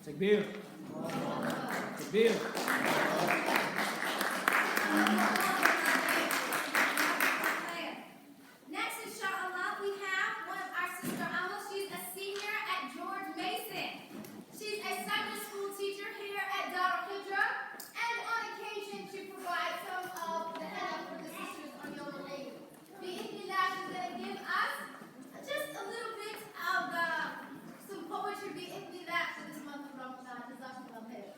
Takbir. Takbir. Next, inshallah, we have one of our sister Amal. She's a senior at George Mason. She's a Sunday school teacher here at Al-Hijrah, and on occasion she provides some of the help for the sisters on Yom Al-Eid. Bi-idhnillah, she's going to give us just a little bit of some poetry bi-idhnillah for this month of Ramadan. Jazakumullah khair.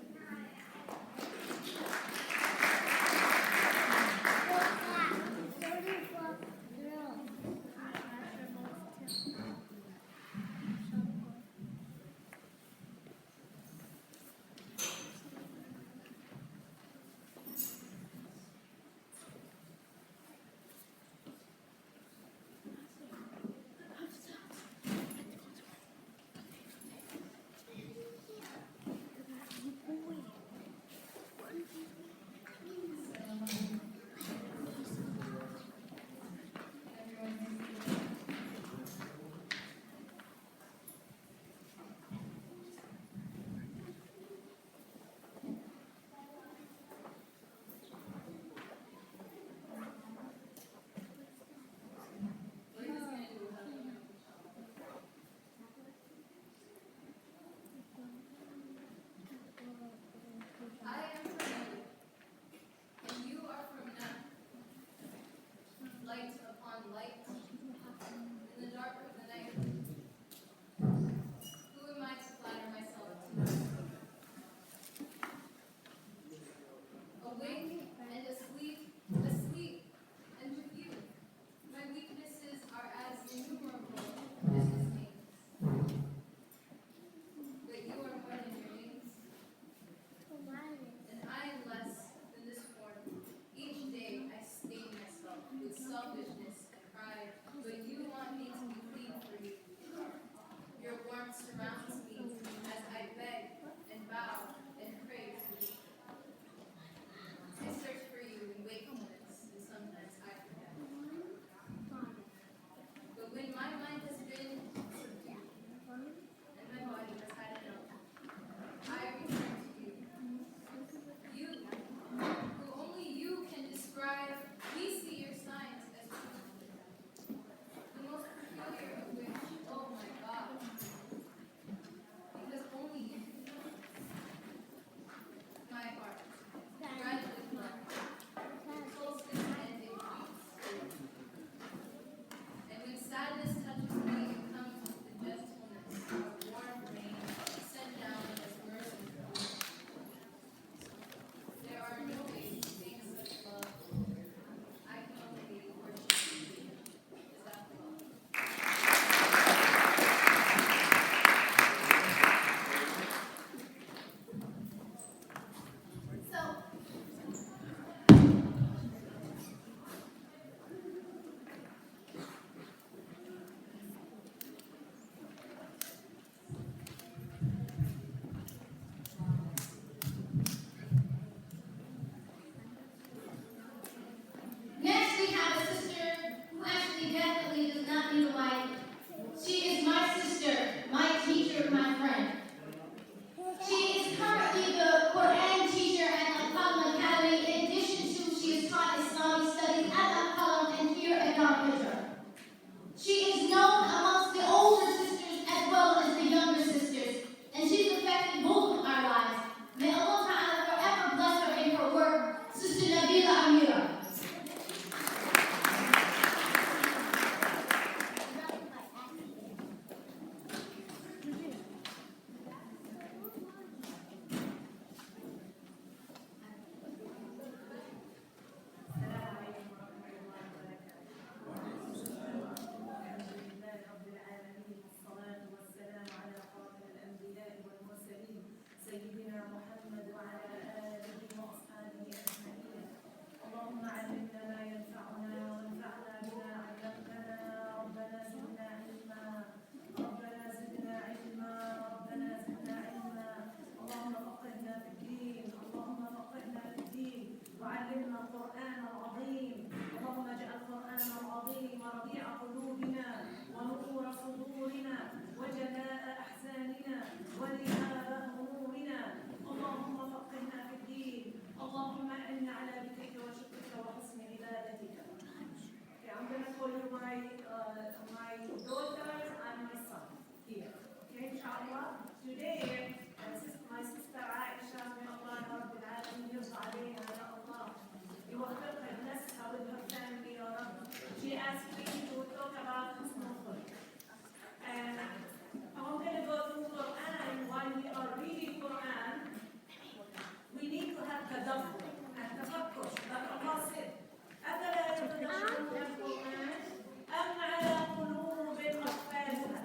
اللهم إني على ذكرك وشكرك وحسن عبادتك. Okay, I'm going to call you my daughters and my son here. Okay, inshallah. Today, my sister Aisha, may Allah رب العالمين يرضى عليها يا الله. يوفقها بنفسها with her family يا رب. She asked me to talk about حسن الخلق. And I'm going to go through Quran. While we are reading Quran, we need to have tadabbur and tafakkur. Like Allah said, أفلا يتدبرون القرآن أم على قلوب أقفالها.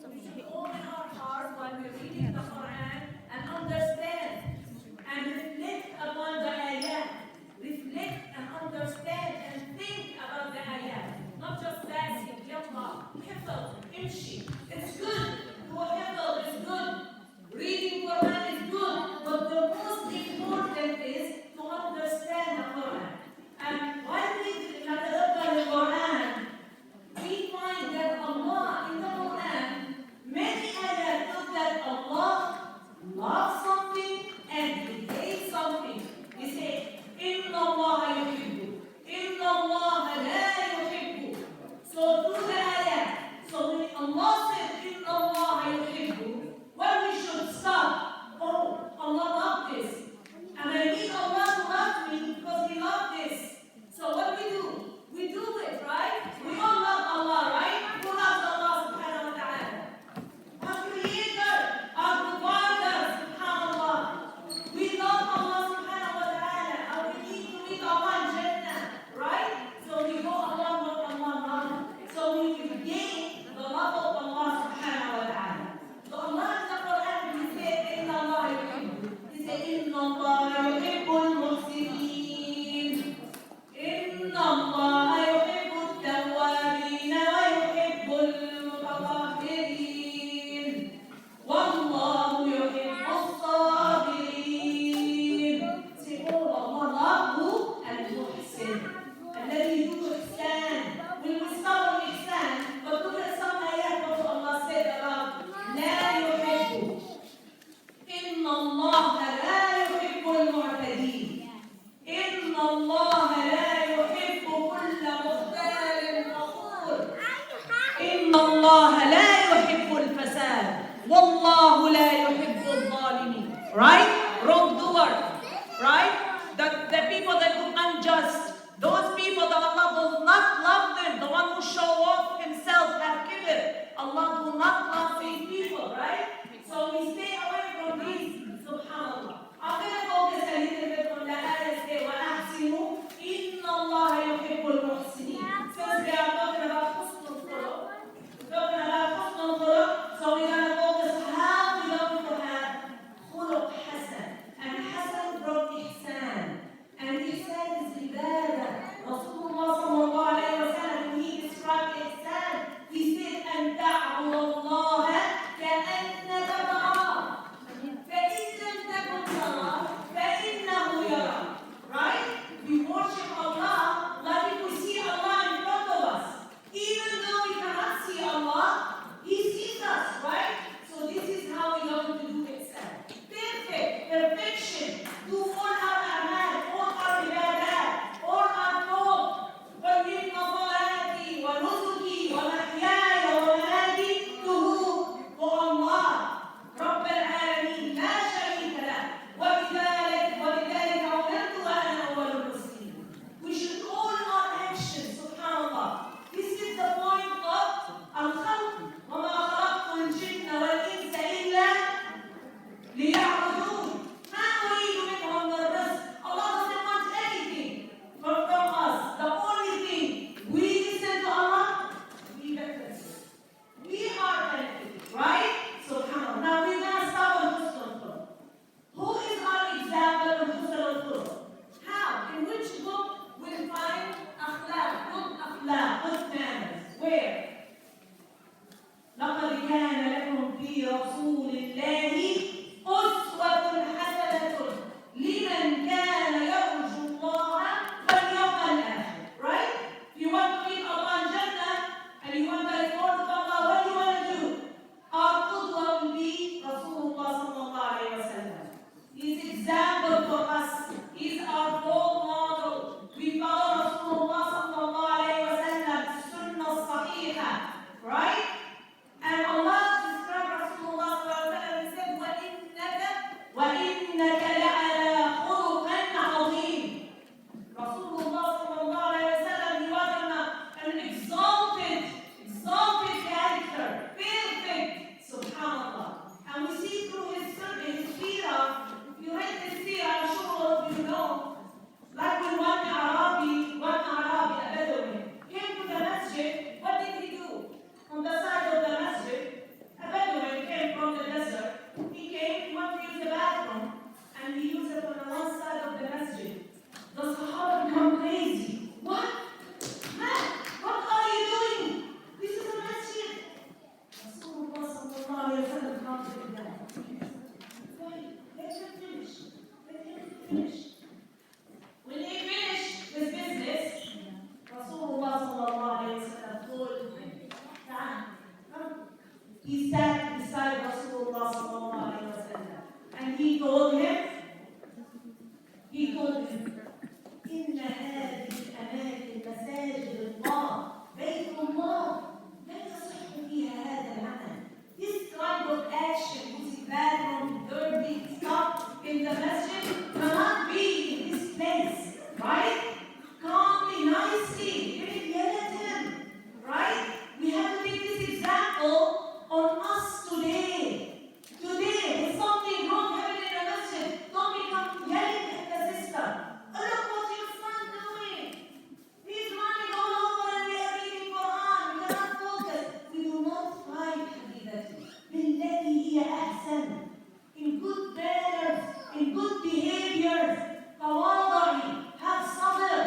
We should open our hearts while we're reading the Quran and understand and reflect upon the ayat. Reflect and understand and think about the ayat. Not just passing, يلا حفظ امشي. It's good. To حفظ is good. Reading Quran is good. But the most important is to understand the Quran. And while we tadabbur the Quran, we find that Allah in the Quran, many ayat look that Allah loves something and He hates something. He said, إِنَّ اللَّهَ يُحِبُّ إِنَّ اللَّهَ لَا يُحِبُّ. So through the ayat, so when Allah said, إِنَّ اللَّهَ يُحِبُّ, well, we should stop. Oh, Allah loved this. And I need Allah to love me because He loved this. So what do? We do it, right? We all love Allah, right? Who loves Allah subhanahu wa ta'ala? Our Creator, our Provider, subhanallah. We love Allah subhanahu wa ta'ala. And we need to meet Allah in Jannah, right? So we go Allah, love Allah, love. So we will gain the love of Allah subhanahu wa ta'ala. So Allah in the Quran, He said, إِنَّ اللَّهَ يُحِبُّ. He said, إِنَّ اللَّهَ يُحِبُّ الْمُحْسِنِينَ. إِنَّ اللَّهَ يُحِبُّ التَّوَّابِينَ وَيُحِبُّ الْمُتَطَهِّرِينَ. وَاللَّهُ يُحِبُّ الصَّابِرِينَ. Say, oh, Allah loves who? Al-Muhsin. الذي يحب إحسان. When we start on ihsan, but look at some ayat what Allah said about لا يحب. إِنَّ اللَّهَ لَا يُحِبُّ الْمُعْتَدِينَ. إِنَّ اللَّهَ لَا يُحِبُّ كُلَّ مُخْتَالٍ فَخُورٍ. إِنَّ اللَّهَ لَا يُحِبُّ الْفَسَادَ. وَاللَّهُ لَا يُحِبُّ الظَّالِمِينَ. Right? Wrongdoer. Right? The people that do unjust. Those people that Allah does not love them. The one who show off himself at kibr. Allah do not love these people. Right? So we stay away from these. Subhanallah. I'm going to focus a little bit on the ayah say, وَأَحْسِنُوا إِنَّ اللَّهَ يُحِبُّ الْمُحْسِنِينَ. Since we are talking about حسن الخلق, so we're going to focus how we learn to have خلق حسن. not doing that. Wait, let him finish. Let him finish. When he finished his business, Rasulullah sallallahu alayhi wa sallam told him, come. He sat beside Rasulullah sallallahu alayhi wa sallam. And he told him, إن هذه الأماكن مساجد الله بيت الله لا يصح فيها هذا العمل. This kind of action, using bathroom, dirty stuff in the masjid, cannot be in this place, right? Calmly, nicely, very relative, right? We have to take this example on us today. Today, when something wrong happened in a masjid, don't become yelling at the sister. Oh, look what your son doing. He's running all over and we are reading Quran. We cannot focus. We do not fight, Habibati. بالتي هي أحسن. In good manners, in good behaviors. تواضعي. Have sabr.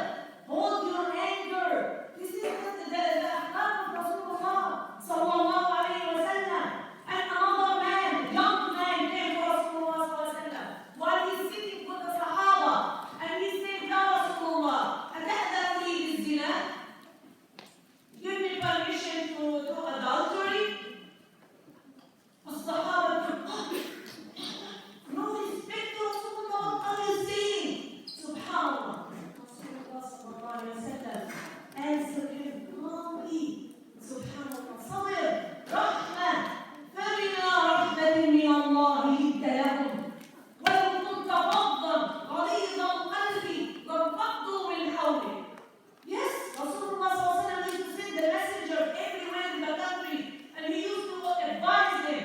Hold your anger. This is the akhlaq of Rasulullah sallallahu alayhi wa sallam. And another man, young man, came to Rasulullah sallallahu alayhi wa sallam while he's sitting with the Sahaba. And he said, Ya Rasulullah, أتأذن لي بالزنا? Give me permission to do adultery? The Sahaba said, no respect to Rasulullah, what are you saying? Subhanallah. Rasulullah sallallahu alayhi wa sallam answered him calmly. Subhanallah. Sabr, rahmah, فبما رحمة من الله لنت لهم ولو كنت فظا غليظ القلب لانفضوا من حولك. Yes, Rasulullah sallallahu alayhi wa sallam used to send the messenger everywhere in the country and he used to advise them.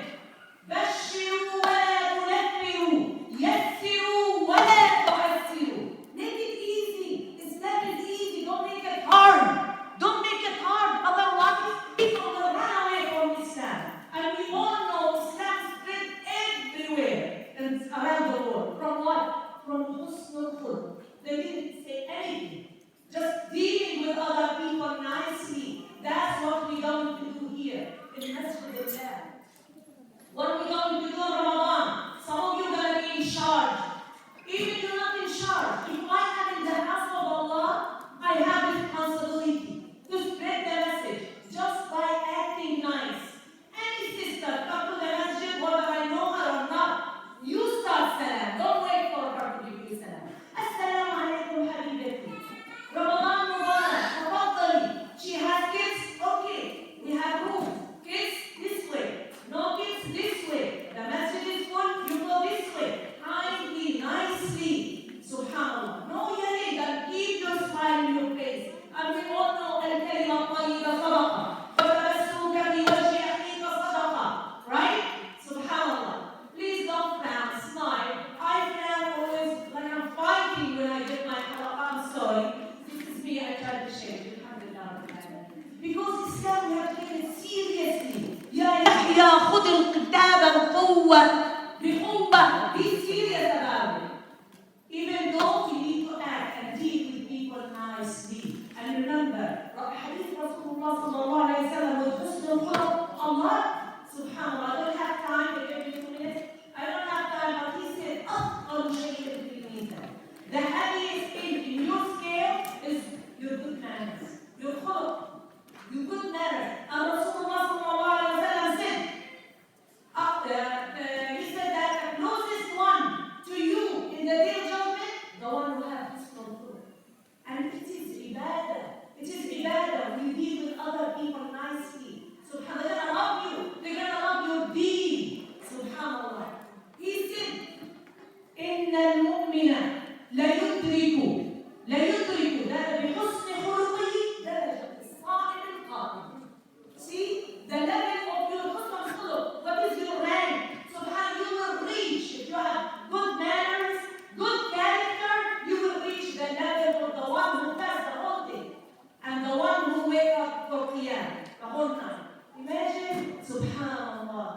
بشروا ولا تنفروا يسروا ولا تعسروا. Make it easy. Islam is easy. Don't make it hard. Don't make it hard. Otherwise, people will run away from Islam. And we all know Islam spread everywhere and around the world. From what? From husnul khulq. They didn't say anything. Just dealing with other people nicely. That's what we're going to do here in Masjid al-Islam. What are we going to do in Ramadan? Some of you are going to be in charge. Even if you're not in charge, if I am in the house of Allah, I have a responsibility to spread the message just by acting nice. Any sister come to the masjid, whether I know her or not, you start salam. Don't wait for her to give you salam. Assalamu alaikum habibati. Ramadan Mubarak. Tafaddali. She has kids? Okay. We have room. Kids this way. No kids this way. The masjid is full, you go this way. Kindly, nicely. Subhanallah. No yelling, and keep your smile in your face. And we all know al-kalima at-tayyiba sadaqa. وَتَبَسُّمُكَ فِي وَجْهِ أَخِيكَ صَدَقَةٌ. Right? Subhanallah. Please don't frown, smile. I frown always like I'm fighting when I get my halaqah. I'm sorry. This is me, I try to shake. Alhamdulillah. Because Islam, we have to take it seriously. يا يحيى خذ الكتاب بقوة. Be serious about it. Even though we need to act and deal with people nicely. And remember, Hadith Rasulullah sallallahu alayhi wa sallam with husnul khuluq. Allah, subhanallah, I don't have time to give you 2 minutes. I don't have time, but he said, أثقل شيء في الميزان. The heaviest thing in your scale is your good manners, your khuluq, your good manners. And Rasulullah sallallahu alayhi wa sallam said, he said that the closest one to you in the day of judgment, the one who has husnul khuluq. And it is ibadah. It is ibadah. We deal with other people nicely. Subhanallah, they're gonna love you. They're gonna love your deed. Subhanallah. He said, إن المؤمن لا يدرك بحسن خلقه درجة الصائم القائم. See, the level of your husnul khuluq, what is your rank? Subhanallah, you will reach, if you have good manners, good character, you will reach the level of the one who fasts the whole day and the one who wakes up for qiyam the whole night. Imagine, subhanallah,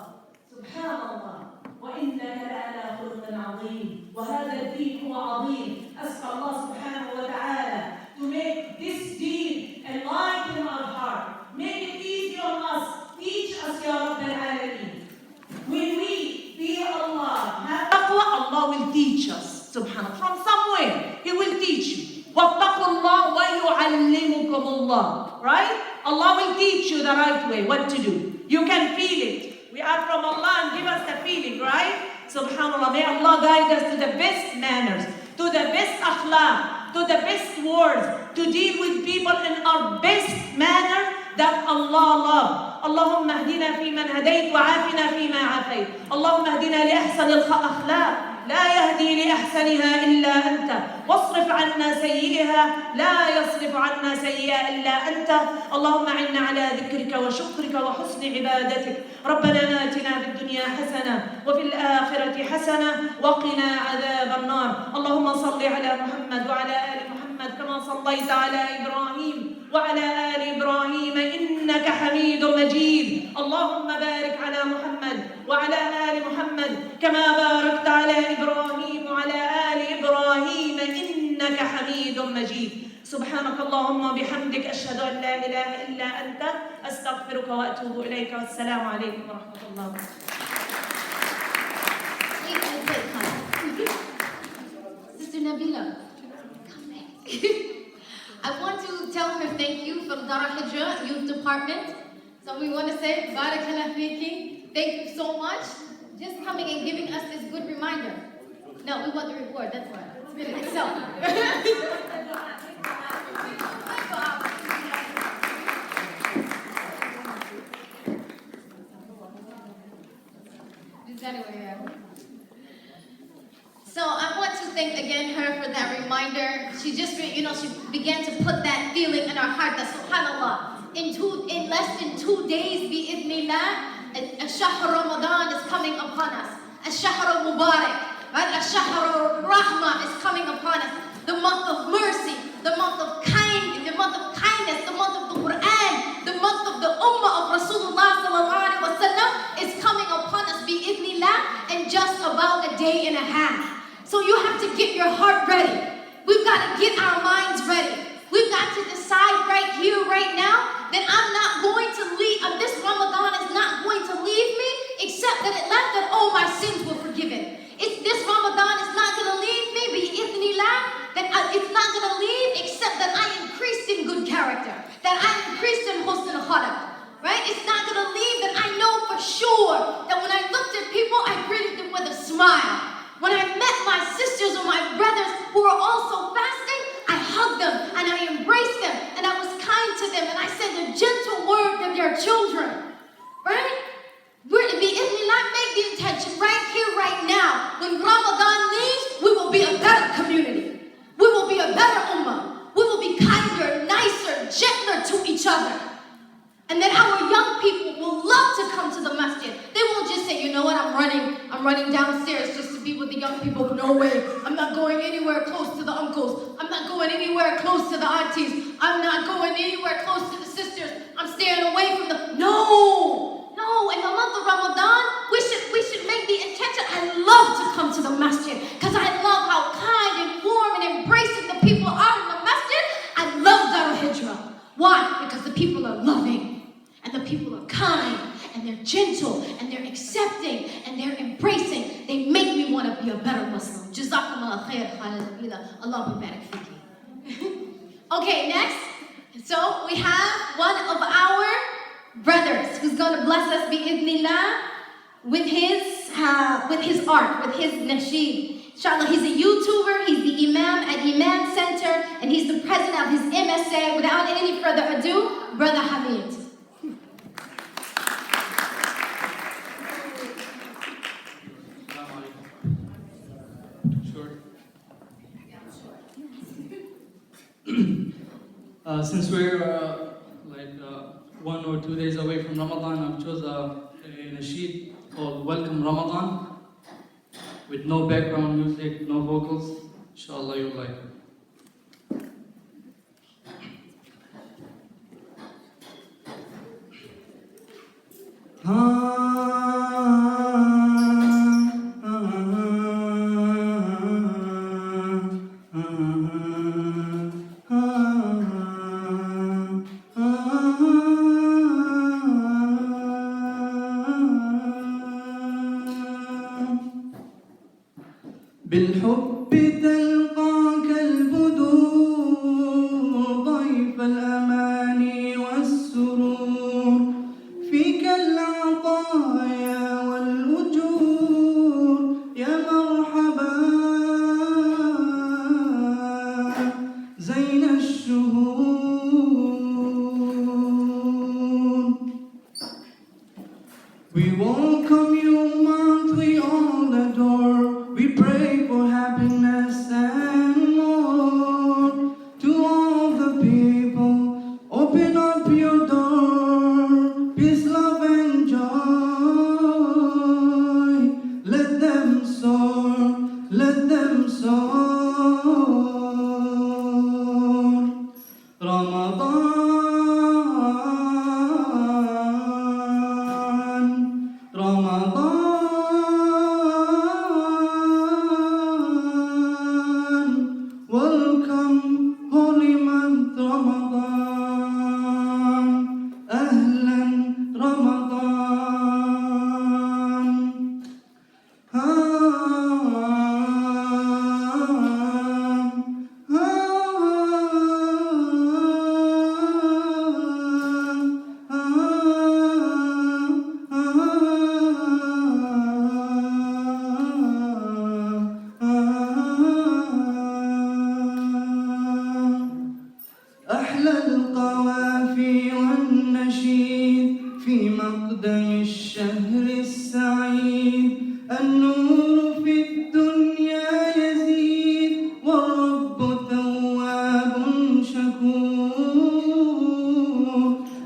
subhanallah. وإنك لعلى خلق عظيم وهذا الدين هو عظيم. أسأل الله سبحانه وتعالى to make this deen enlighten our heart, make it easy on us, teach us يا رب العالمين. When we will teach us, subhanAllah. From somewhere, He will teach you. وَاتَّقُوا اللَّهَ وَيُعَلِّمُكُمُ اللَّهُ. Right? Allah will teach you the right way, what to do. You can feel it. We are from Allah and give us the feeling, right? Subhanallah, may Allah guide us to the best manners, to the best akhlaq, to the best words, to deal with people in our best manner that Allah loves. اللهم اهدنا فيمن هديت وعافنا فيما عافيت. اللهم اهدنا لأحسن الأخلاق لا يهدي لأحسنها إلا أنت، واصرف عنا سيئها لا يصرف عنا سيئها إلا أنت. اللهم أعنا على ذكرك وشكرك وحسن عبادتك. ربنا آتنا في الدنيا حسنة وفي الآخرة حسنة وقنا عذاب النار. اللهم صل على محمد وعلى آل محمد كما صليت على إبراهيم وعلى آل إبراهيم إنك حميد مجيد. اللهم بارك على محمد وعلى آل محمد كما باركت على إبراهيم وعلى آل إبراهيم إنك حميد مجيد. سبحانك اللهم وبحمدك أشهد أن لا إله إلا أنت أستغفرك وأتوب إليك والسلام عليكم ورحمة الله وبركاته. Sister Nabila, come back. I want to tell her thank you from Al-Hijrah Youth Department. So we want to say, Barakallah Fiki, thank you so much. Just coming and giving us this good reminder. No, we want the reward, that's why. It's been in itself. So I want to thank again her for that reminder. She just, she began to put that feeling in our heart that subhanAllah, in less than 2 days, bi'idhnillah, Shahr Ramadan is coming upon us. Shahr Mubarak, right? Shahr Rahmah is coming upon us. The month of mercy, the month of kindness, the month of the Quran, the month of the Ummah of Rasulullah sallallahu alaihi wasallam is coming upon us bi'idhnillah in just about a day and a half. So you have to get your heart ready. We've got to get our minds ready. We've got to decide right here, right now, that I'm not going to leave, this Ramadan is not going to leave me, except that it left that all my sins were forgiven. This Ramadan is not going to leave me, bi'idhnillah, it's not going to leave, except that I increased in good character, that I increased in husn al-khalaq, right? It's not going to leave that I know for sure that when I looked at people, I greeted them with a smile. When I met my sisters or my brothers who were also fasting, I hugged them and I embraced them and I was kind to them and I said the gentle word of their children, right? Bi'idhnillah, make the intention right here, right now. When Ramadan leaves, we will be a better community. We will be a better ummah. We will be kinder, nicer, gentler to each other. And then our young people will love to come to the masjid. They won't just say, you know what, I'm running downstairs just to be with the young people. No way. I'm not going anywhere close to the uncles. I'm not going anywhere close to the aunties. I'm not going anywhere close to the sisters. I'm staying away from them. No. In the month of Ramadan, we should make the intention. I love to come to the masjid because I love how kind and warm and embracing the people are in the masjid. I love Al-Hijrah. Why? Because the people are loving and the people are kind and they're gentle and they're accepting and they're embracing. They make me want to be a better Muslim. Jazakumullah khair, khalil, Allah barak fiki. Okay, next. So we have one of our brothers who's going to bless us bi'idhnillah with his art, with his nasheed. Inshallah, he's a YouTuber, he's the Imam at Iman Center, and he's the president of his MSA. Without any further ado, Brother Hamid. Since we're 1 or 2 days away from Ramadan, I've chosen a nasheed called Welcome Ramadan with no background music, no vocals. Inshallah, you'll like it. بالحب تلقاك البدور ضيف الأماني والسرور فيك العطايا والأجور يا مرحبا زين الشهور. We welcome you, month we all adore. We pray for happiness and more. To all the people, open up your door. Peace, love, and joy. Let them soar, let them soar. Ramadan, Ramadan, welcome holy month Ramadan, Ahlan Ramadan. أحلى القوافي والنشيد في مقدم الشهر السعيد. النور في الدنيا يزيد والرب تواب شكور.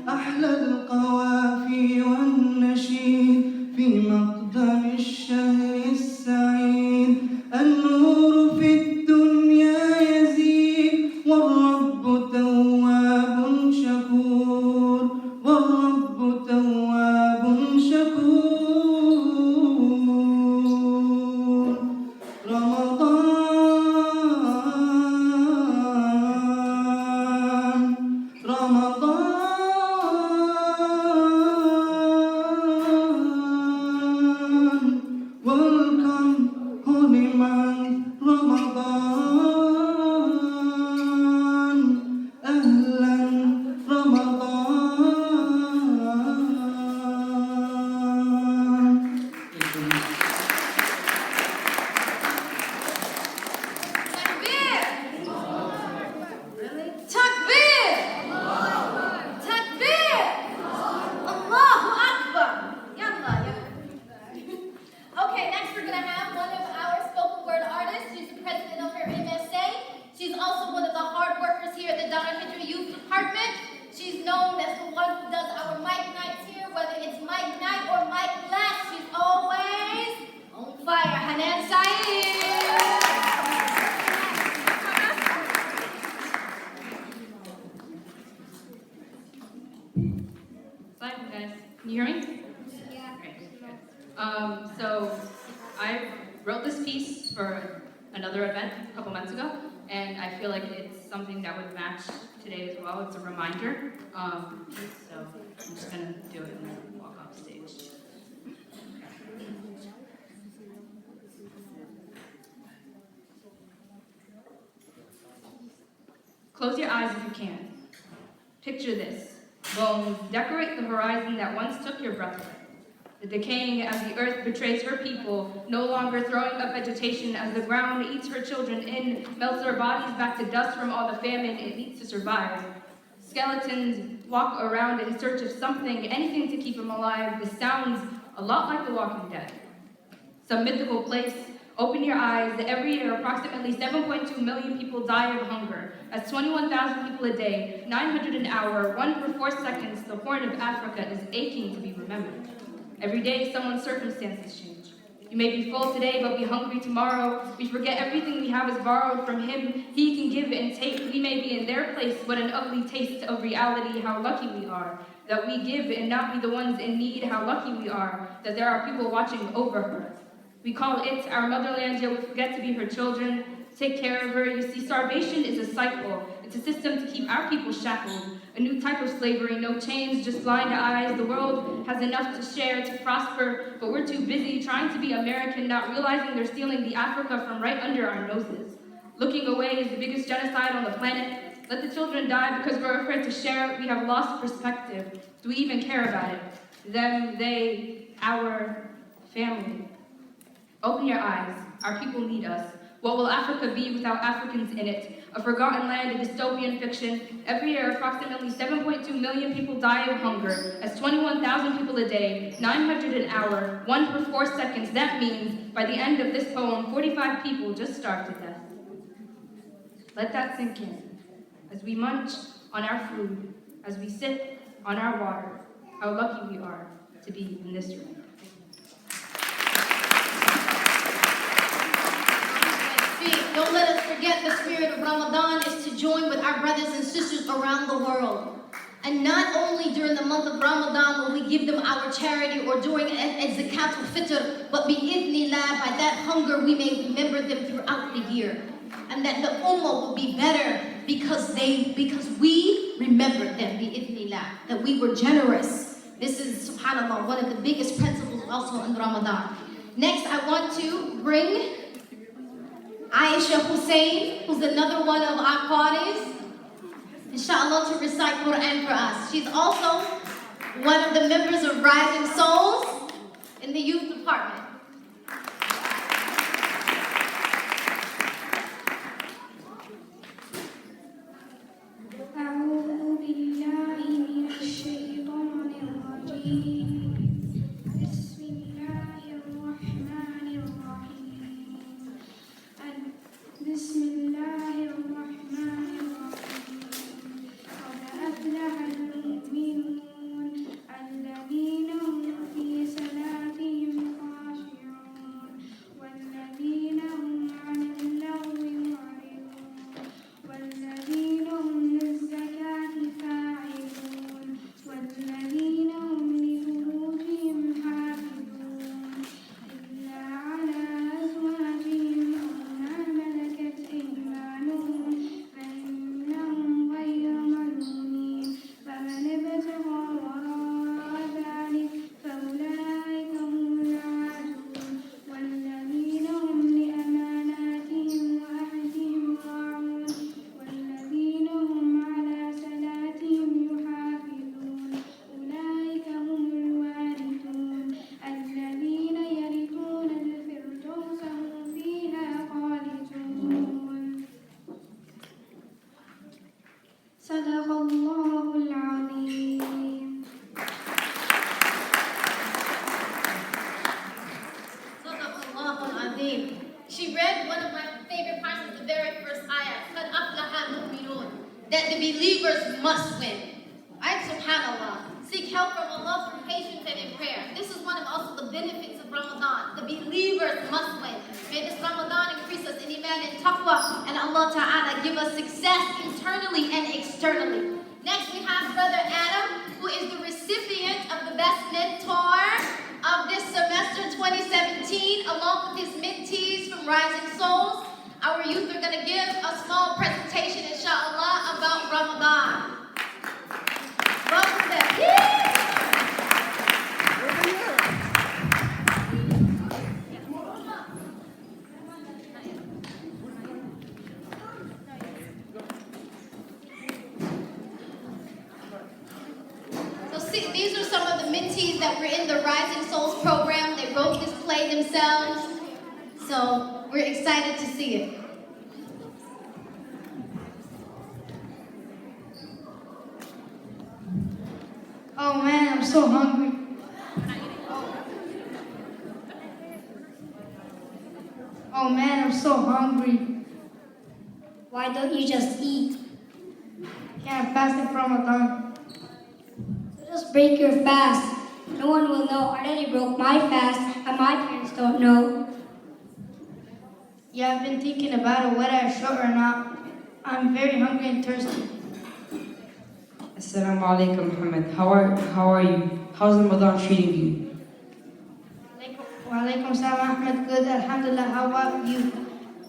أحلى القوافي والنشيد في مقدم الشهر السعيد. النور في الدنيا يزيد والرب تواب شكور. والرب تواب شكور. رمضان، رمضان، welcome holy month Ramadan, أهلا رمضان. Takbir! Really? Takbir! Takbir! Allahu Akbar! Yallah, yallah. Okay, next we're gonna have one of our spoken word artists. She's the president of her MSA. She's also one of the hard workers here at the Al-Hijrah Youth Department. She's known as the one who does our mic nights here, whether it's mic night or mic blast. She's always on fire. Hanan Saeed! Hi, guys. Can you hear me? Yeah. Great. So I wrote this piece for another event a couple months ago, and I feel like it's something that would match today as well. It's a reminder. So I'm just gonna do it and then walk off stage. Close your eyes if you can. Picture this. Bones decorate the horizon that once took your breath away. The decaying as the earth betrays her people, no longer throwing up vegetation as the ground eats her children in, melts their bodies back to dust from all the famine it needs to survive. Skeletons walk around in search of something, anything to keep them alive. This sounds a lot like The Walking Dead. Some mythical place. Open your eyes. Every year, approximately 7.2 million people die of hunger. That's 21,000 people a day, 900 an hour, 1 per 4 seconds. The Horn of Africa is aching to be remembered. Every day, someone's circumstances change. You may be full today, but be hungry tomorrow. We forget everything we have is borrowed from him. He can give and take. We may be in their place. What an ugly taste of reality. How lucky we are that we give and not be the ones in need. How lucky we are that there are people watching over her. We call it our motherland, yet we forget to be her children. take care of her. You see, starvation is a cycle. It's a system to keep our people shackled. A new type of slavery, no chains, just blind eyes. The world has enough to share, to prosper, but we're too busy trying to be American, not realizing they're stealing the Africa from right under our noses. Looking away is the biggest genocide on the planet. Let the children die because we're afraid to share it. We have lost perspective. Do we even care about it? Them, they, our family. Open your eyes. Our people need us. What will Africa be without Africans in it? A forgotten land, a dystopian fiction. Every year, approximately 7.2 million people die of hunger. That's 21,000 people a day, 900 an hour, 1 per 4 seconds. That means, by the end of this poem, 45 people just starved to death. Let that sink in. As we munch on our food, as we sip on our water, how lucky we are to be in this room. Don't let us forget the spirit of Ramadan is to join with our brothers and sisters around the world. And not only during the month of Ramadan will we give them our charity or during a zakat al-fitr, but bi'idhnillah, by that hunger we may remember them throughout the year. And that the ummah will be better because we remembered them, bi'idhnillah, that we were generous. This is, subhanAllah, one of the biggest principles also in Ramadan. Next, I want to bring Aisha Hussein, who's another one of our parties, inshallah, to recite Quran for us. She's also one of the members of Rising Souls in the youth department. أعوذ بالله من الشيطان الرجيم بسم الله الرحمن الرحيم بسم الله الرحمن الرحيم قد أفلح المؤمنون الذين هم في صلاتهم خاشعون والذين هم عن اللغو معرضون والذين هم للزكاة فاعلون والذين هم لفروجهم حافظون إلا على أزواجهم أو ما ملكت أيمانهم فإنهم غير ملومين فمن ابتغى وراء ذلك فأولئك هم العادون والذين هم لأماناتهم وعهدهم راعون والذين هم على صلاتهم يحافظون أولئك هم الوارثون الذين يرثون الفردوس هم فيها خالدون صدق الله العظيم She read one of my favorite parts of the very first ayah, قَدْ أَفْلَحَ الْمُؤْمِنُونَ, that the believers must win. Right? Subhanallah. Seek help from Allah through patience and in prayer. This is one of also the benefits of Ramadan. The believers must win. May this Ramadan increase us in iman and taqwa, and Allah Ta'ala give us success internally and externally. Next we have Brother Adam, who is the recipient of the Best Mentor of this semester 2017, along with his mentees from Rising Souls. Our youth are going to give a small presentation, inshallah, about Ramadan. Welcome them. So see, these are some of the mentees that were in the Rising Souls program. They wrote this play themselves. So we're excited to see it. Oh man, I'm so hungry. Oh man, I'm so hungry. Why don't you just eat? Yeah, I'm fasting from Ramadan. So just break your fast. No one will know. I already broke my fast, and my parents don't know. Yeah, I've been thinking about it, whether I should or not. I'm very hungry and thirsty. Assalamu alaikum, Muhammad. How are you? How's Ramadan treating you? Walaikum salam, Ahmed. Good, alhamdulillah. How about you?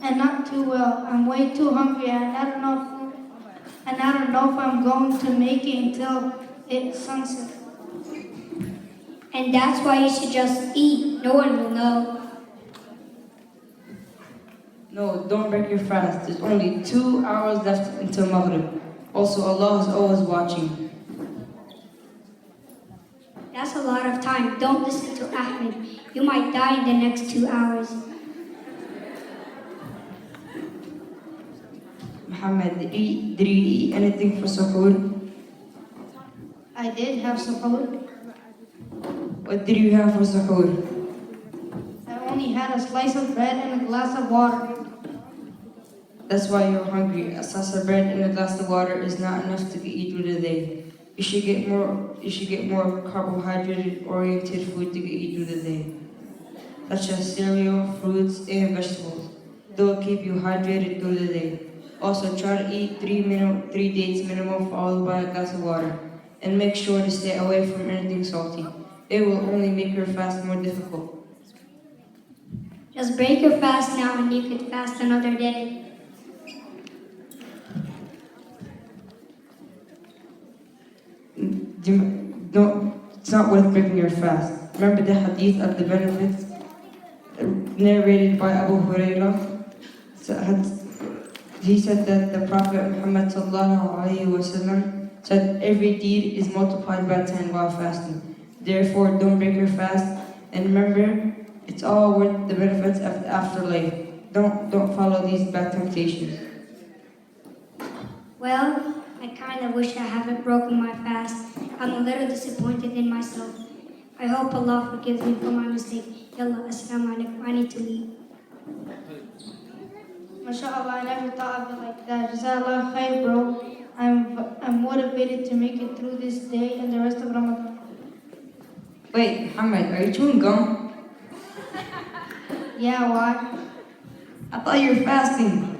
and not too well. I'm way too hungry and I don't know if I'm going to make it until it's sunset. And that's why you should just eat. No one will know. No, don't break your fast. There's only 2 hours left until Maghrib. Also, Allah is always watching. That's a lot of time. Don't listen to Ahmed. You might die in the next 2 hours. Muhammad, did you eat anything for suhoor? I did have support. What did you have for suhoor? I only had a slice of bread and a glass of water. That's why you're hungry. A slice of bread and a glass of water is not enough to get you through the day. You should get more carbohydrate-oriented food to get you through the day, such as cereal, fruits, and vegetables. They'll keep you hydrated through the day. Also, try to eat 3 dates minimum, followed by a glass of water. And make sure to stay away from anything salty. It will only make your fast more difficult. Just break your fast now and you could fast another day. No, it's not worth breaking your fast. Remember the hadith of the benefits narrated by Abu Hurairah? He said that the Prophet Muhammad said every deed is multiplied by 10 while fasting. Therefore, don't break your fast. And remember, it's all worth the benefits of the afterlife. Don't follow these bad temptations. Well, I kind of wish I haven't broken my fast. I'm a little disappointed in myself. I hope Allah forgives me for my mistake. Yalla, assalamu alaikum. I need to leave. MashaAllah, I never thought of it like that. Jazakallah khair, bro. I'm motivated to make it through this day and the rest of Ramadan. Wait, Muhammad, are you chewing gum? Yeah, why? I thought you were fasting.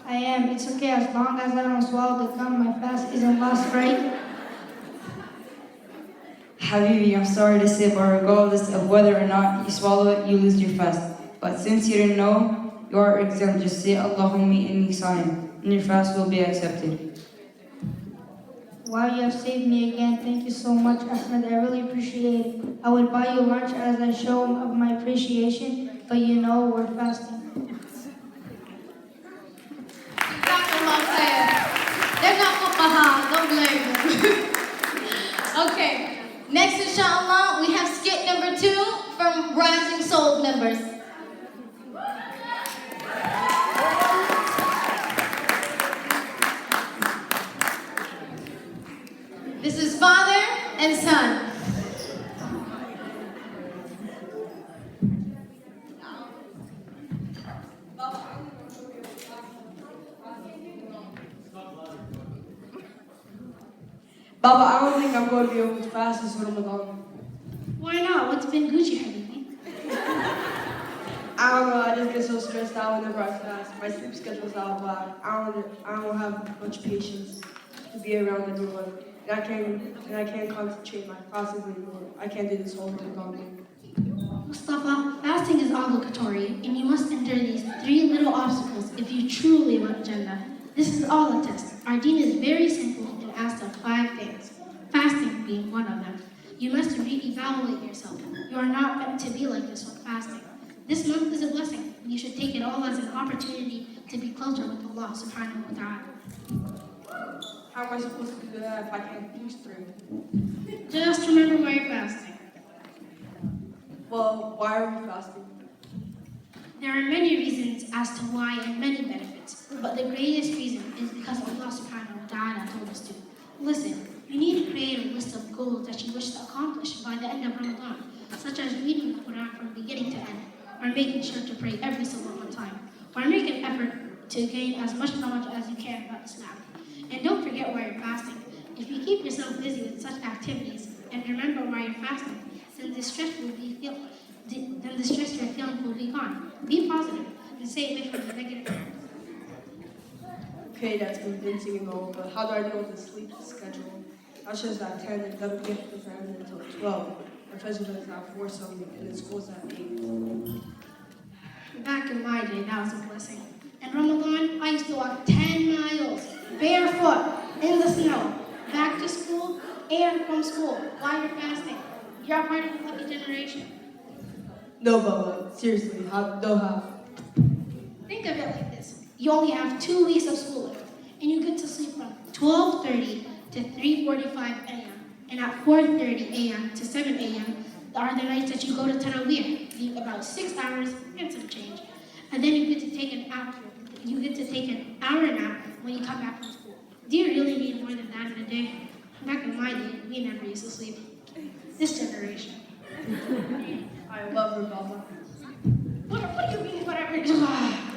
I am. It's okay as long as I don't swallow the gum. My fast isn't lost, right? Habibi, I'm sorry to say, but regardless of whether or not you swallow it, you lose your fast. But since you didn't know, you are exempt. Just say Allahumma inni sa'im, and your fast will be accepted. Wow, you have saved me again. Thank you so much, Ahmed. I really appreciate it. I would buy you lunch as a show of my appreciation, but you know we're fasting. They're not fuqaha, don't blame them. Okay, next inshallah, we have skit number 2 from Rising Soul members. This is father and son. Baba, I don't think I'm going to be able to fast this Ramadan. Why not? What's been Gucci, Habibi? I don't know, I just get so stressed out whenever I fast. My sleep schedule's out of whack. I don't have much patience to be around everyone. And I can't concentrate my classes anymore. I can't do this whole Ramadan thing. Mustafa, fasting is obligatory, and you must endure these 3 little obstacles if you truly want Jannah. This is all a test. Our deen is very simple and asks of 5 things, fasting being one of them. You must re-evaluate yourself. You are not meant to be like this when fasting. This month is a blessing, and you should take it all as an opportunity to be closer with Allah subhanahu wa ta'ala. How am I supposed to do that if I can't do straight? Just remember why you're fasting. Well, why are we fasting? There are many reasons as to why and many benefits, but the greatest reason is because Allah subhanahu wa ta'ala told us to. Listen, you need to create a list of goals that you wish to accomplish by the end of Ramadan, such as reading the Quran from beginning to end, or making sure to pray every single on time, or make an effort to gain as much knowledge as you can about Islam. And don't forget why you're fasting. If you keep yourself busy with such activities and remember why you're fasting, then the stress you're feeling will be gone. Be positive and stay away from the negative. Okay, that's convincing and all, but how do I deal with the sleep schedule? I was just at 10 and doesn't get to the fan until 12. the festival is at 4 something and it schools at 8. Back in my day, that was a blessing. In Ramadan, I used to walk 10 miles barefoot in the snow, back to school and from school while you're fasting. You're a part of the lucky generation. No, Baba, seriously, no how. Think of it like this. You only have 2 weeks of school left, and you get to sleep from 12:30 to 3:45 a.m. And at 4:30 a.m. to 7 a.m. are the nights that you go to Taraweeh, about 6 hours and some change. And then you get to take an hour. You get to take an hour nap when you come back from school. Do you really need more than that in a day? Back in my day, we never used to sleep. This generation. I love her, Baba. What do you mean, whatever?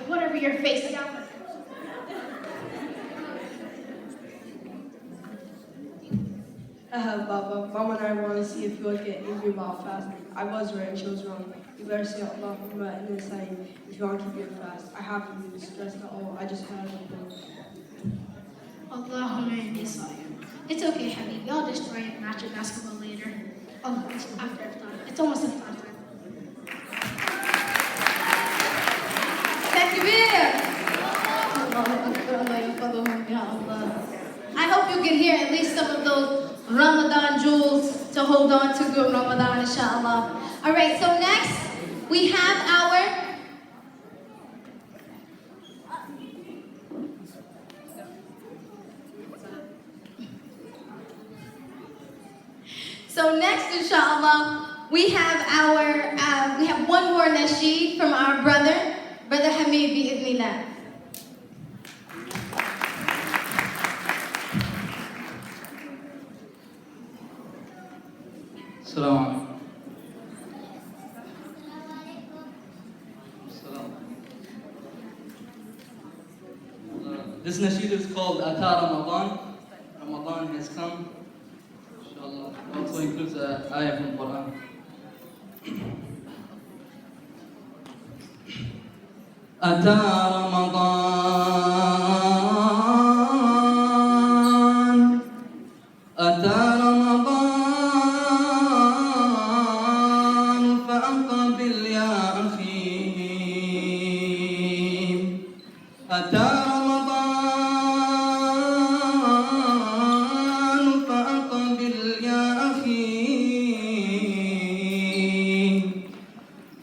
Whatever your face is. Baba, Mama and I want to see if you would get angry about fasting. I was right and she was wrong. You better say Allahumma inna sa'im if you want to keep your fast. I haven't been stressed at all. I just had a little. Allahumma inni sa'im. It's okay, Habibi. I'll destroy it and match your basketball later. Oh, it's after iftar. It's almost iftar time. Takbir! I hope you can hear at least some of those Ramadan jewels to hold on to good Ramadan, inshallah. All right, so next we have our inshallah, we have one more nasheed from our brother Hamid bi'idhnillah. Assalamu alaikum. This nasheed is called Ata Ramadan. Ramadan has come. Inshallah. It also includes an ayah from Quran. Ata Ramadan. Ata Ramadan. Fa'aqabil ya akhi. Ata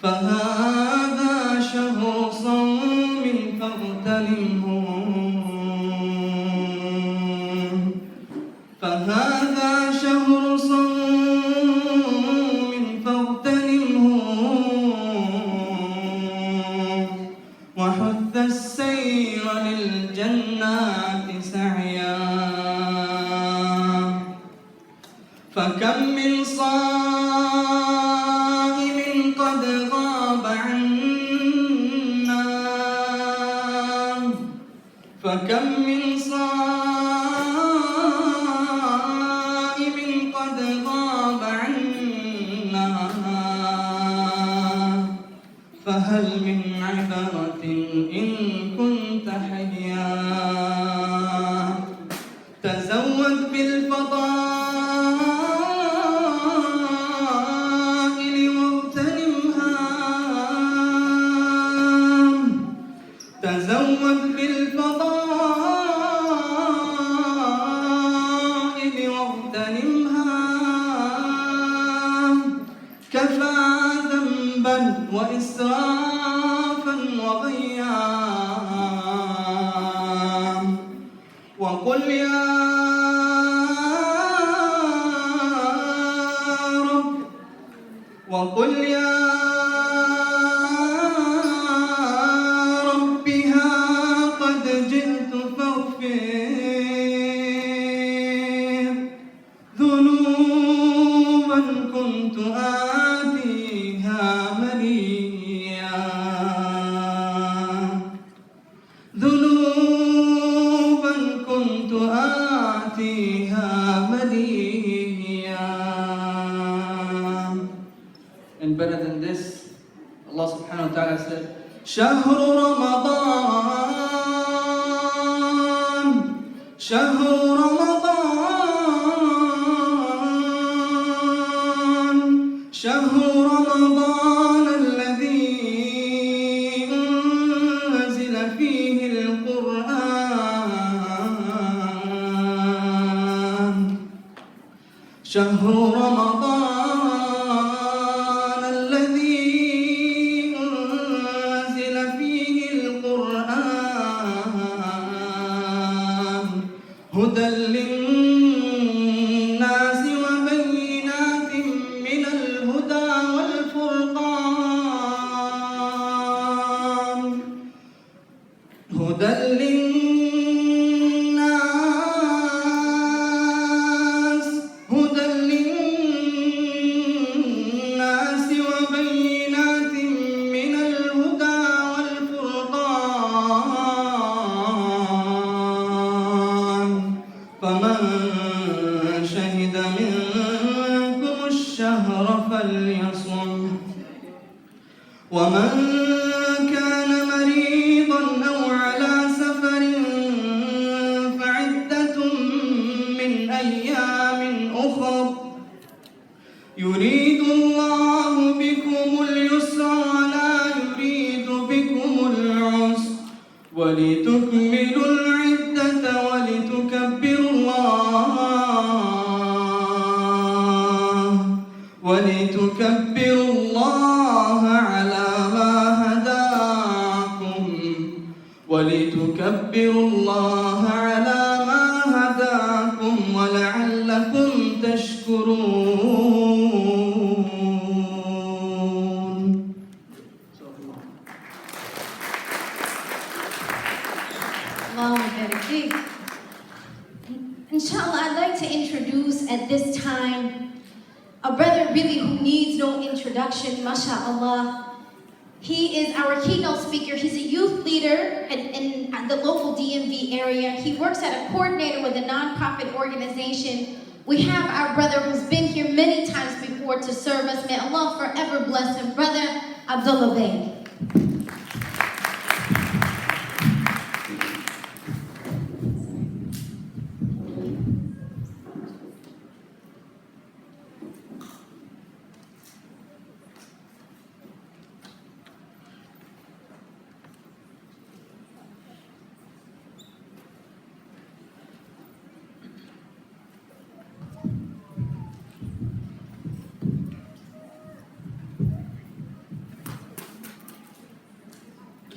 فهذا شهر صوم فاغتنمه فهذا شهر صوم فاغتنمه وحث السير للجنات سعيا فكم من صائم قد غاب عنا فكم من صائم قد غاب عنا فهل من عبرة إن كنت حيا تزود بالفضائل واغتنمها تزود بالفضائل واغتنمها كفى ذنبا وإسرافا وغيا وقل يا رب وقل يا رب ها قد جئت فاغفر ذنوبا كنت آتيها منيا ذنوبا كنت آتيها منيا. And better than this, Allah subhanahu wa ta'ala said, شهر رمضان شهر رمضان شهر رمضان الذي أنزل فيه القرآن شهر رمضان الذي أنزل فيه القرآن هدى للناس وبينات من الهدى والفرقان هدى للناس وبينات من الهدى والفرقان فمن شهد منكم الشهر فليصم ومن كان مريضا أو على سفر فعدة من أيام أخر يريد الله بكم اليسر ولا يريد بكم العسر ولتكملوا العدة ولتكبروا الله على ما هداكم ولعلكم تشكرون. Inshallah, I'd like to introduce at this time a brother really who needs no introduction, mashallah. He is our keynote speaker. He's a youth leader in the local DMV area. He works as a coordinator with a nonprofit organization. We have our brother who's been here many times before to serve us. May Allah forever bless him. Brother Abdullah Bey.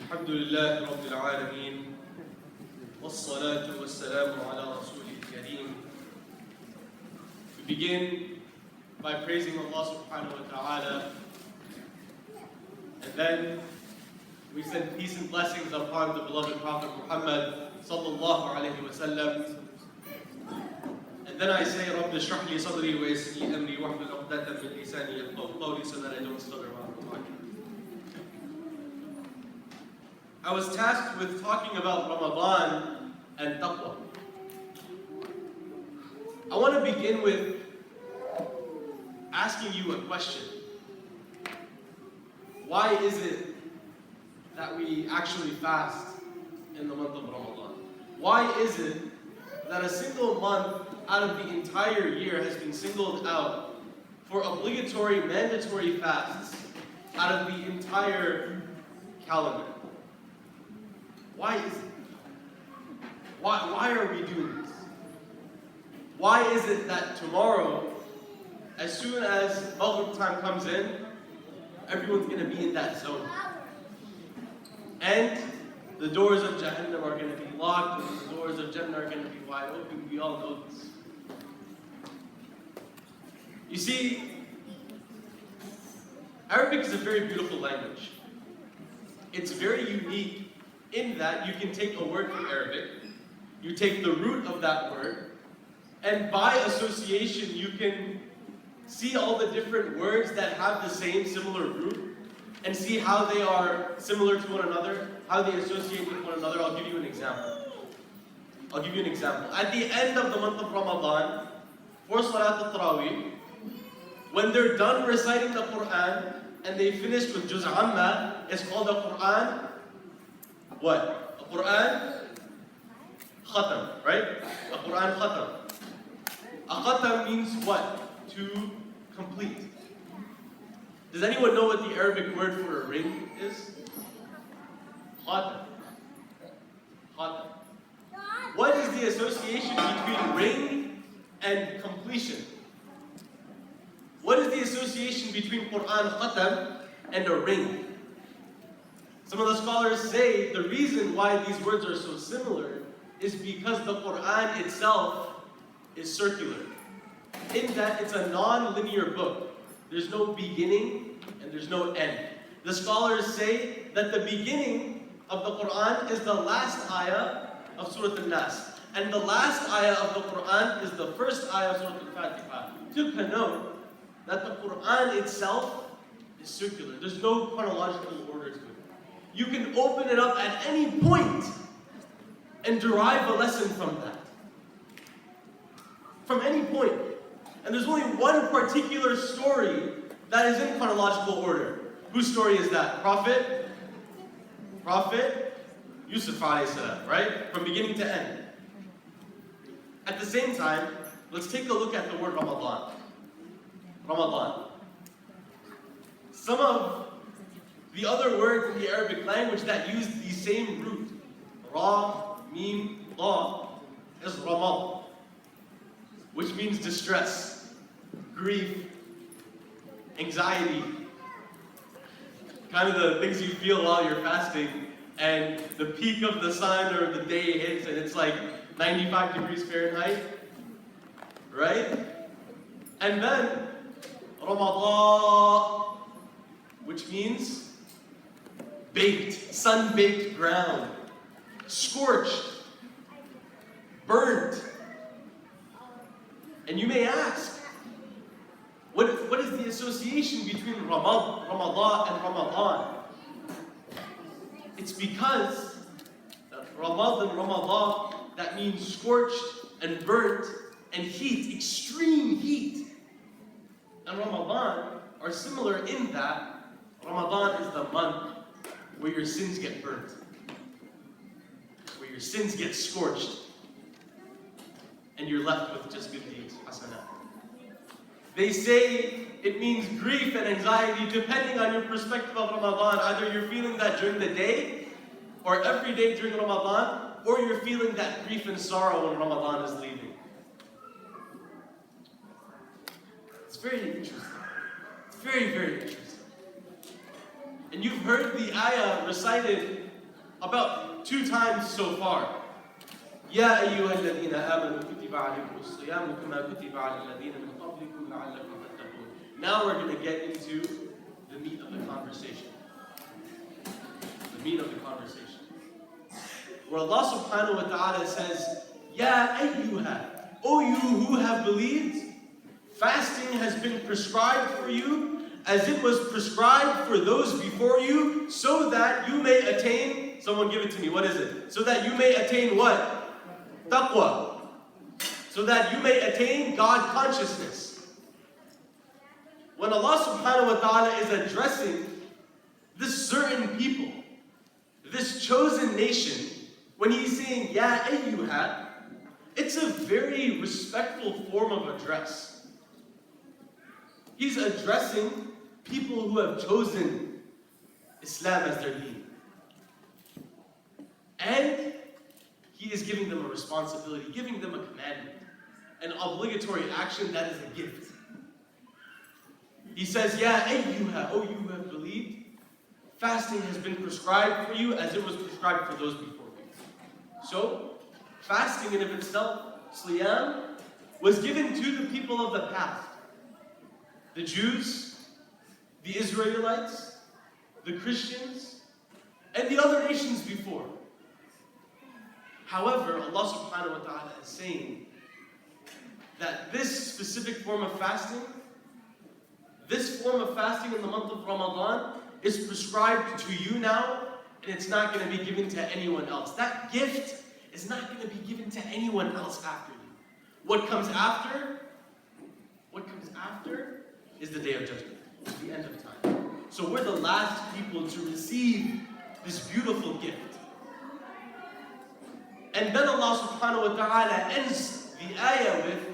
الحمد لله رب العالمين والصلاة والسلام على رسوله الكريم. We begin by praising Allah subhanahu wa ta'ala, and then we send peace and blessings upon the beloved Prophet Muhammad sallallahu alayhi wa sallam. And then I say, رب اشرح لي صدري ويسر لي أمري واحلل عقدة من لساني يفقهوا قولي so that I don't stutter while I'm talking. I was tasked with talking about Ramadan and taqwa. I want to begin with asking you a question. Why is it that we actually fast in the month of Ramadan? Why is it that a single month out of the entire year has been singled out for obligatory, mandatory fasts out of the entire calendar? Why is it? Why are we doing this? Why is it that tomorrow, as soon as Maghrib time comes in, everyone's going to be in that zone? And the doors of Jahannam are going to be locked, and the doors of Jannah are going to be wide open. We all know this. You see, Arabic is a very beautiful language. It's very unique in that you can take a word from Arabic, you take the root of that word, and by association you can see all the different words that have the same similar root, and see how they are similar to one another, how they associate with one another. I'll give you an example. At the end of the month of Ramadan, for Salat al-Tarawih, when they're done reciting the Quran, and they finish with Juz' Amma, it's called the Quran what? A Quran Khatam, right? A Quran Khatam. A Khatam means what? To complete. Does anyone know what the Arabic word for a ring is? Khatam. Khatam. What is the association between ring and completion? What is the association between Quran khatam and a ring? Some of the scholars say the reason why these words are so similar is because the Quran itself is circular. In that it's a non-linear book. There's no beginning and there's no end. The scholars say that the beginning of the Quran is the last ayah of Surah Al-Nas. And the last ayah of the Quran is the first ayah of Surah Al-Fatiha. Took a note that the Quran itself is circular. There's no chronological order to it. You can open it up at any point and derive a lesson from that. From any point. And there's only one particular story that is in chronological order. Whose story is that? Prophet Yusuf alayhi salam, right? From beginning to end. At the same time, let's take a look at the word Ramadan. Ramadan. Some of the other words in the Arabic language that use the same root, Ra, Mim, La, is Ramad, which means distress, grief, anxiety, kind of the things you feel while you're fasting, and the peak of the sun or the day hits and it's like 95 degrees Fahrenheit, right? And then Ramadan, which means baked, sun-baked ground, scorched, burnt. And you may ask, what is the association between Ramadan and Ramadan? It's because Ramadan, that means scorched and burnt and heat, extreme heat. And Ramadan are similar in that Ramadan is the month where your sins get burnt, where your sins get scorched, and you're left with just good deeds, hasanah. They say it means grief and anxiety depending on your perspective of Ramadan. Either you're feeling that during the day, or every day during Ramadan, or you're feeling that grief and sorrow when Ramadan is leaving. It's very interesting. It's very, very interesting. And you've heard the ayah recited about 2 times so far. يا أيها الذين آمنوا كتب عليكم الصيام كما كتب على الذين من قبلكم لعلكم تتقون. Now we're going to get into the meat of the conversation. The meat of the conversation. Where Allah subhanahu wa ta'ala says, Ya ayyuha, O you who have believed, fasting has been prescribed for you as it was prescribed for those before you, so that you may attain, someone give it to me, what is it? So that you may attain what? Taqwa. So that you may attain God consciousness. When Allah subhanahu wa ta'ala is addressing this certain people, this chosen nation, when He's saying, Ya ayyuha, it's a very respectful form of address. He's addressing people who have chosen Islam as their deen. And He is giving them a responsibility, giving them a commandment, an obligatory action that is a gift. He says, Ya ayyuha, O you who have believed, fasting has been prescribed for you as it was prescribed for those before you. So, fasting in of itself, Siyam, was given to the people of the past. The Jews, the Israelites, the Christians, and the other nations before. However, Allah subhanahu wa ta'ala is saying that this specific form of fasting, this form of fasting in the month of Ramadan is prescribed to you now, and it's not going to be given to anyone else. That gift is not going to be given to anyone else after you. What comes after is the Day of Judgment, the end of time. So we're the last people to receive this beautiful gift. And then Allah subhanahu wa ta'ala ends the ayah with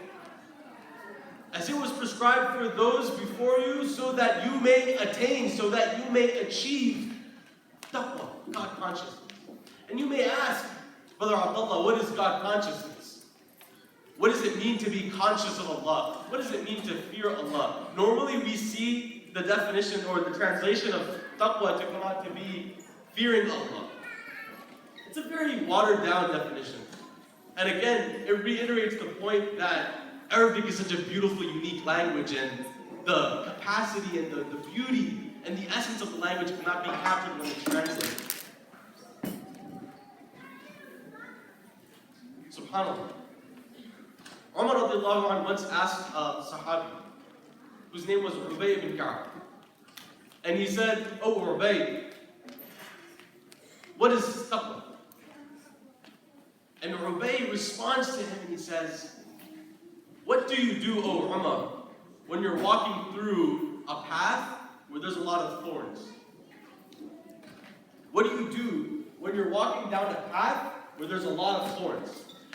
as it was prescribed for those before you, so that you may attain, so that you may achieve taqwa, God consciousness. And you may ask, Brother Abdullah, what is God consciousness? What does it mean to be conscious of Allah? What does it mean to fear Allah? Normally we see the definition or the translation of taqwa to come out to be fearing Allah. It's a very watered down definition. And again, it reiterates the point that Arabic is such a beautiful, unique language, and the capacity and the beauty and the essence of the language cannot be captured when it's translated. SubhanAllah. Umar radiallahu anhu once asked a Sahabi, whose name was Ubay ibn Ka'b. And he said, "Oh Ubay, what is taqwa?" And Ubay responds to him and he says, "What do you do, O Umar, when you're walking through a path where there's a lot of thorns? What do you do when you're walking down a path where there's a lot of thorns?"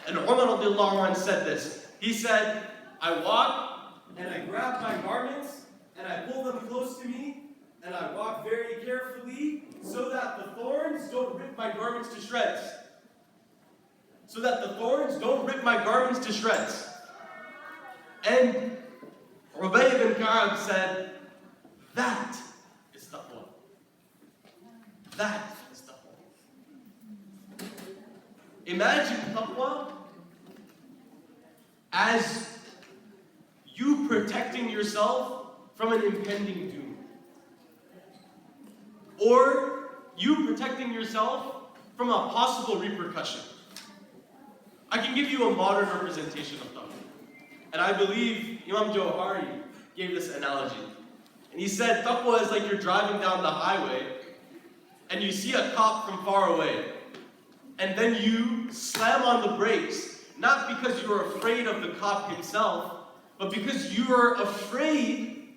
And Umar radiallahu anhu said this. He said, "I walk and I grab my garments and I pull them close to me and I walk very carefully so that the thorns don't rip my garments to shreds." So that the thorns don't rip my garments to shreds. And Ubay ibn Ka'b said, "That is taqwa. That is taqwa." Imagine taqwa as you protecting yourself from an impending doom. Or you protecting yourself from a possible repercussion. I can give you a modern representation of taqwa. And I believe Imam Johari gave this analogy. And he said, taqwa is like you're driving down the highway and you see a cop from far away. And then you slam on the brakes, not because you're afraid of the cop himself, but because you're afraid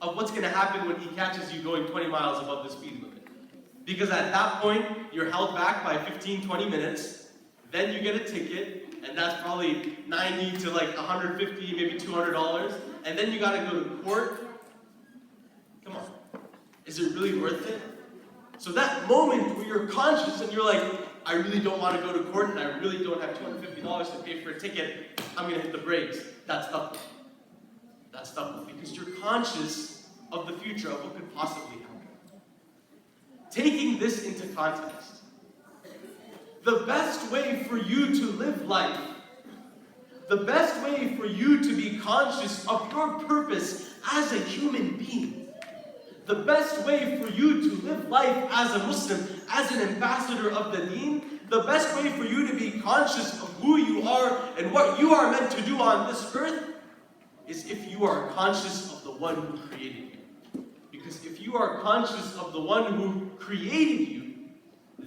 of what's going to happen when he catches you going 20 miles above the speed limit. Because at that point, you're held back by 15, 20 minutes. Then you get a ticket, and that's probably 90 to like 150, maybe $200, and then you gotta go to court. Come on, is it really worth it? So that moment where you're conscious and you're like, I really don't want to go to court and I really don't have $250 to pay for a ticket, I'm gonna hit the brakes. That's taqwa. That's taqwa, because you're conscious of the future, of what could possibly happen. Taking this into context, the best way for you to live life, the best way for you to be conscious of your purpose as a human being, the best way for you to live life as a Muslim, as an ambassador of the deen, the best way for you to be conscious of who you are and what you are meant to do on this earth is if you are conscious of the one who created you. Because if you are conscious of the one who created you,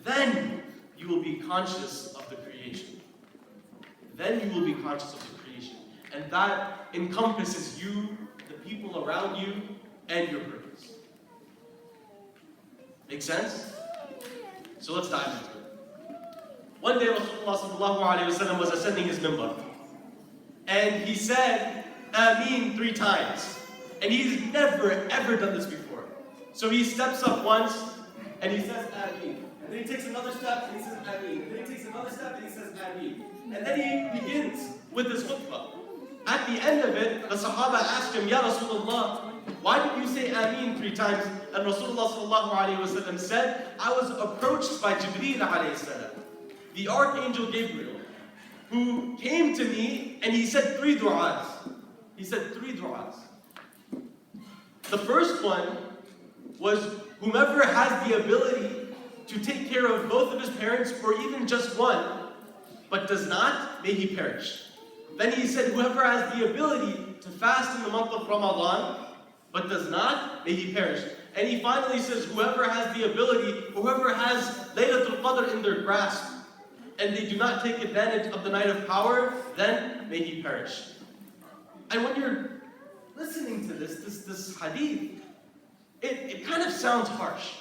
then you will be conscious of the creation. Then you will be conscious of the creation. And that encompasses you, the people around you, and your purpose. Make sense? So let's dive into it. One day Rasulullah sallallahu alayhi wa sallam was ascending his minbar. And he said, Ameen 3 times. And he's never ever done this before. So he steps up once, and he says Ameen. And then he takes another step and he says Ameen. And then he takes another step and he says Ameen. And then he begins with his khutbah. At the end of it, the Sahaba asked him, Ya Rasulullah, why did you say Ameen 3 times? And Rasulullah sallallahu alayhi wa sallam said, I was approached by Jibreel alayhi salam, the Archangel Gabriel, who came to me and he said 3 du'as. He said 3 du'as. The first one was, whomever has the ability to take care of both of his parents, or even just one, but does not, may he perish. Then he said, whoever has the ability to fast in the month of Ramadan, but does not, may he perish. And he finally says, whoever has the ability, whoever has Laylatul Qadr in their grasp, and they do not take advantage of the night of power, then may he perish. And when you're listening to this hadith, it kind of sounds harsh.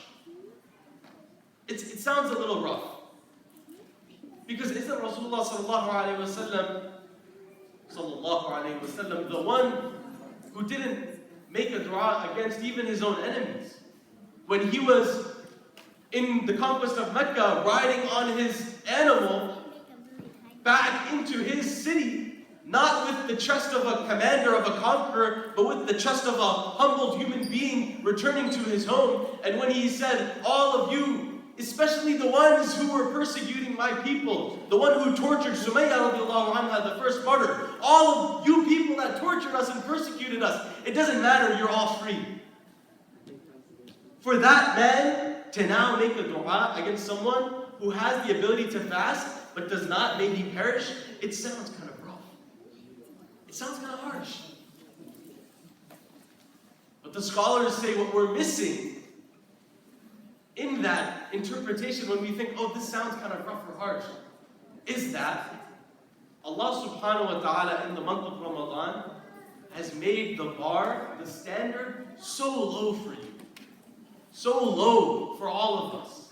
It sounds a little rough. Because isn't Rasulullah sallallahu alayhi wa sallam the one who didn't make a dua against even his own enemies. When he was in the conquest of Mecca, riding on his animal back into his city, not with the chest of a commander, of a conqueror, but with the chest of a humbled human being returning to his home. And when he said, all of you, especially the ones who were persecuting my people, the one who tortured Sumayyah radiallahu anha, the first martyr, all of you people that tortured us and persecuted us, it doesn't matter, you're all free. For that man to now make a dua against someone who has the ability to fast but does not, maybe perish, it sounds kind of rough. It sounds kind of harsh. But the scholars say what we're missing in that interpretation when we think, oh, this sounds kind of rough or harsh, is that Allah subhanahu wa ta'ala in the month of Ramadan has made the bar, the standard, so low for you. So low for all of us.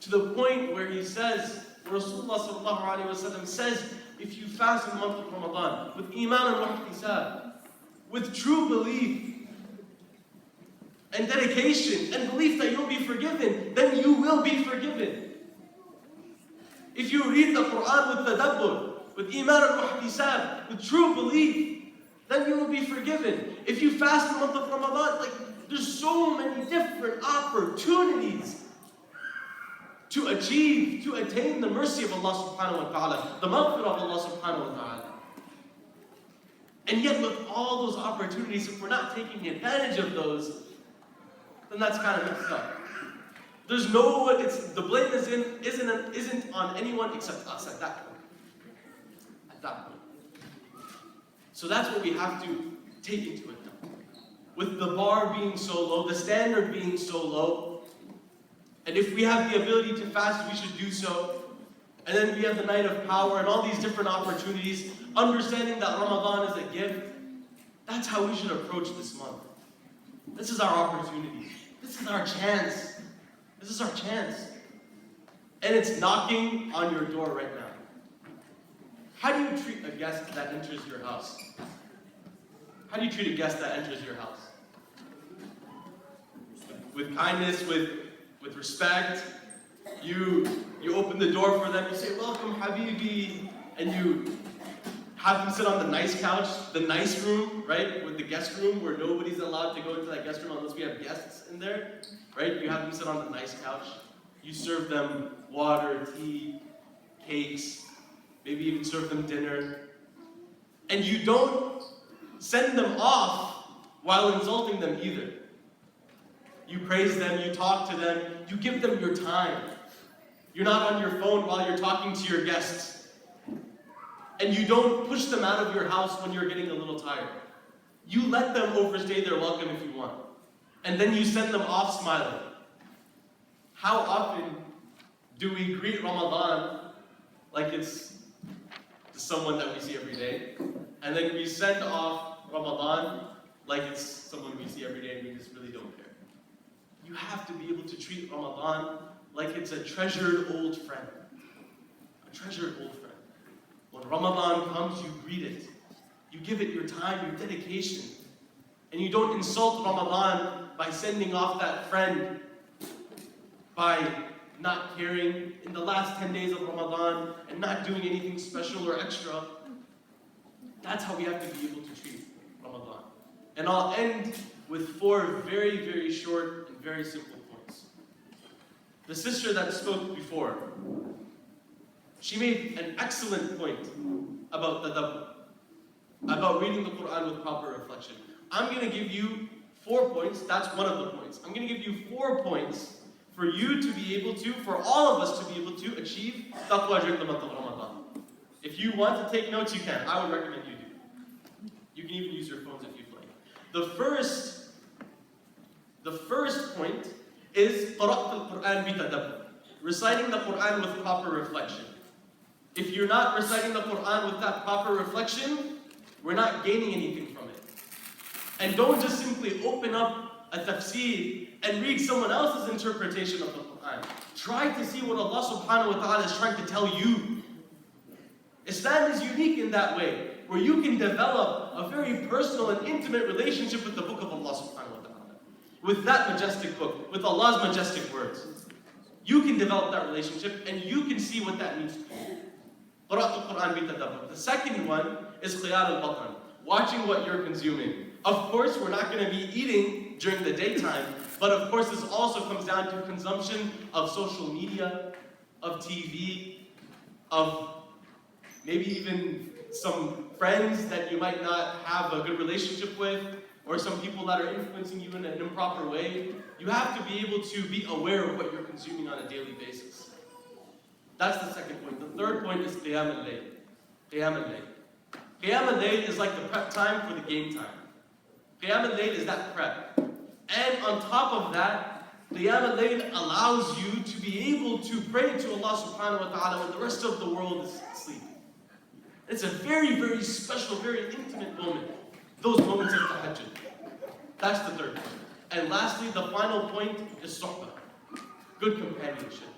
To the point where he says, Rasulullah sallallahu alayhi wa sallam says, if you fast in the month of Ramadan with iman and ihtisab, with true belief and dedication and belief that you'll be forgiven, then you will be forgiven. If you read the Quran with tadabbur, with iman and ihtisab, with true belief, then you will be forgiven. If you fast in the month of Ramadan, there's so many different opportunities to achieve, to attain the mercy of Allah subhanahu wa ta'ala, the maghfirah of Allah subhanahu wa ta'ala. And yet with all those opportunities, if we're not taking advantage of those, then that's kind of messed up. There's no one, the blame isn't on anyone except us at that point. At that point. So that's what we have to take into account. With the bar being so low, the standard being so low, and if we have the ability to fast, we should do so. And then we have the night of power and all these different opportunities, understanding that Ramadan is a gift. That's how we should approach this month. This is our opportunity. This is our chance. This is our chance. And it's knocking on your door right now. How do you treat a guest that enters your house? How do you treat a guest that enters your house? With kindness, with respect. You open the door for them, you say, welcome, Habibi, and you have them sit on the nice couch, the nice room, right? With the guest room where nobody's allowed to go into that guest room unless we have guests in there, right? You have them sit on the nice couch. You serve them water, tea, cakes, maybe even serve them dinner. And you don't send them off while insulting them either. You praise them, you talk to them, you give them your time. You're not on your phone while you're talking to your guests. And you don't push them out of your house when you're getting a little tired. You let them overstay their welcome if you want. And then you send them off smiling. How often do we greet Ramadan like it's someone that we see every day? And then we send off Ramadan like it's someone we see every day and we just really don't care. You have to be able to treat Ramadan like it's a treasured old friend. A treasured old friend. When Ramadan comes, you greet it. You give it your time, your dedication. And you don't insult Ramadan by sending off that friend, by not caring in the last 10 days of Ramadan and not doing anything special or extra. That's how we have to be able to treat Ramadan. And I'll end with 4 very, very short and very simple points. The sister that spoke before, she made an excellent point about tadabbur, about reading the Quran with proper reflection. I'm going to give you 4 points. That's one of the points. I'm going to give you 4 points for you to be able to, for all of us to be able to achieve taqwa during the month of Ramadan. If you want to take notes, you can. I would recommend you do. You can even use your phones if you'd like. The first point is قرأت القرآن بتدبر, reciting the Quran with proper reflection. If you're not reciting the Quran with that proper reflection, we're not gaining anything from it. And don't just simply open up a tafsir and read someone else's interpretation of the Quran. Try to see what Allah subhanahu wa ta'ala is trying to tell you. Islam is unique in that way, where you can develop a very personal and intimate relationship with the book of Allah subhanahu wa ta'ala. With that majestic book, with Allah's majestic words. You can develop that relationship and you can see what that means to you. The second one is qiyar al-batan, watching what you're consuming. Of course, we're not going to be eating during the daytime, but of course this also comes down to consumption of social media, of TV, of maybe even some friends that you might not have a good relationship with, or some people that are influencing you in an improper way. You have to be able to be aware of what you're consuming on a daily basis. That's the second point. The third point is qiyam al-layl. Qiyam al-layl. Qiyam al-layl is like the prep time for the game time. Qiyam al-layl is that prep. And on top of that, Qiyam al-layl allows you to be able to pray to Allah subhanahu wa ta'ala when the rest of the world is asleep. It's a very, very special, very intimate moment. Those moments of tahajjud. That's the third point. And lastly, the final point is suhbah. Good companionship.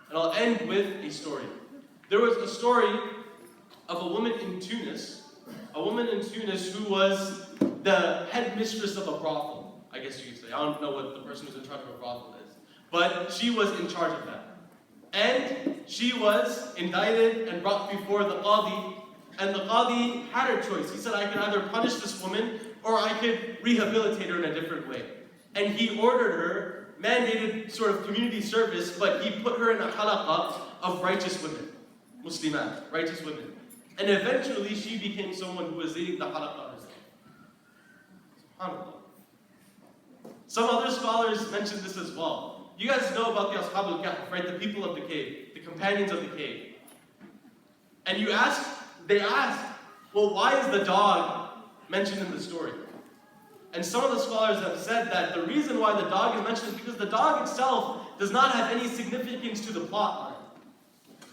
And I'll end with a story. There was a story of a woman in Tunis who was the headmistress of a brothel, I guess you could say. I don't know what the person who's in charge of a brothel is. But she was in charge of that. And she was indicted and brought before the qadi. And the qadi had her choice. He said, I can either punish this woman or I could rehabilitate her in a different way. And he ordered her, mandated sort of community service, but he put her in a halaqah of righteous women, Muslimat, righteous women. And eventually she became someone who was leading the halaqah herself. SubhanAllah. Some other scholars mentioned this as well. You guys know about the Ashab al-Kahf, right? The people of the cave, the companions of the cave. And they asked, well, why is the dog mentioned in the story? And some of the scholars have said that the reason why the dog is mentioned is because the dog itself does not have any significance to the plot line.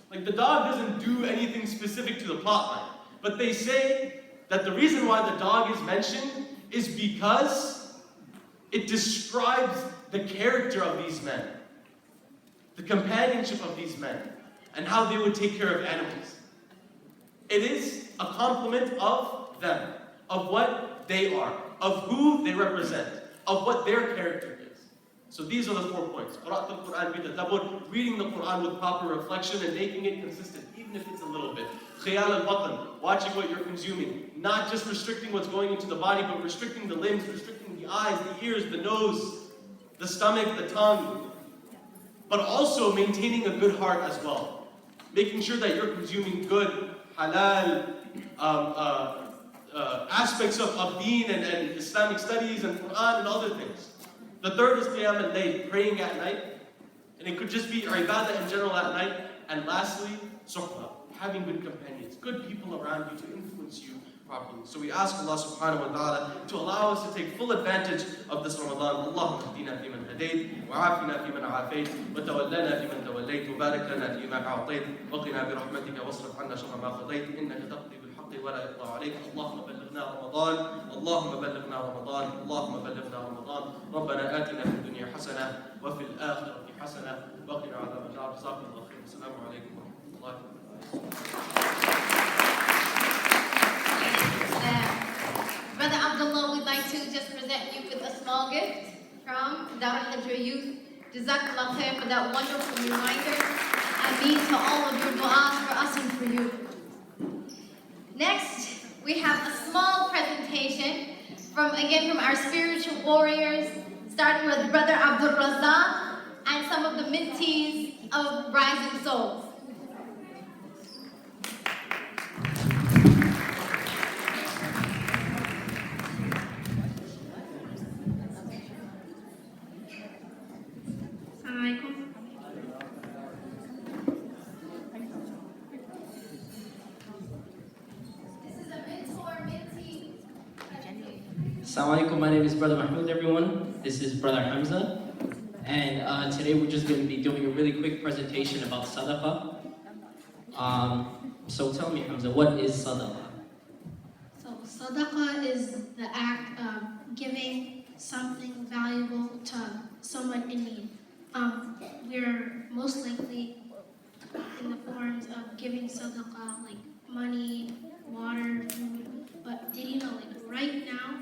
Like, the dog doesn't do anything specific to the plot line. But they say that the reason why the dog is mentioned is because it describes the character of these men, the companionship of these men, and how they would take care of animals. It is a compliment of them, of what they are, of who they represent, of what their character is. So these are the 4 points. Qira'at al-Quran bi-tadabbur, reading the Quran with proper reflection and making it consistent, even if it's a little bit. Khiyal al-Batan, watching what you're consuming. Not just restricting what's going into the body, but restricting the limbs, restricting the eyes, the ears, the nose, the stomach, the tongue. But also maintaining a good heart as well. Making sure that you're consuming good, halal, aspects of deen and Islamic studies and Quran and other things. The third is qiyam al-layl, praying at night. And it could just be ibadah in general at night. And lastly, suhbah, having good companions, good people around you to influence you properly. So we ask Allah subhanahu wa ta'ala to allow us to take full advantage of this Ramadan. Allahumma hdina fi man hadayt, wa afina fi man afayt, wa tawallana fi man tawallayt, wa barik lana fi ma a'tayt, wa qina bi rahmatika wasrif 'anna sharra ma qadayt, innaka taqdi bil haqqi wa la yuqda 'alayk. Allahumma ballighna Ramadan, Allahumma ballighna Ramadan, Allahumma ballighna Ramadan. Rabbana atina fid dunya hasana wa fil akhirati hasana wa qina 'adhaban nar. Jazakumullahu khairan. Assalamu alaykum wa rahmatullahi wa barakatuh. Brother Abdullah, we'd like to just present you with a small gift from Al-Hijrah Youth. Jazakallah khair for that wonderful reminder. I mean to all of your du'as for us and for you. Next, we have a small presentation from our spiritual warriors, starting with Brother Abdul Razak and some of the mentees of Rising Souls. Assalamu alaikum, my name is Brother Mahmoud, everyone. This is Brother Hamza. And today we're just going to be doing a really quick presentation about sadaqah. So tell me, Hamza, what is sadaqah? So sadaqah is the act of giving something valuable to someone in need. We're most likely in the forms of giving sadaqah, like money, water, food. But did you know, like, right now,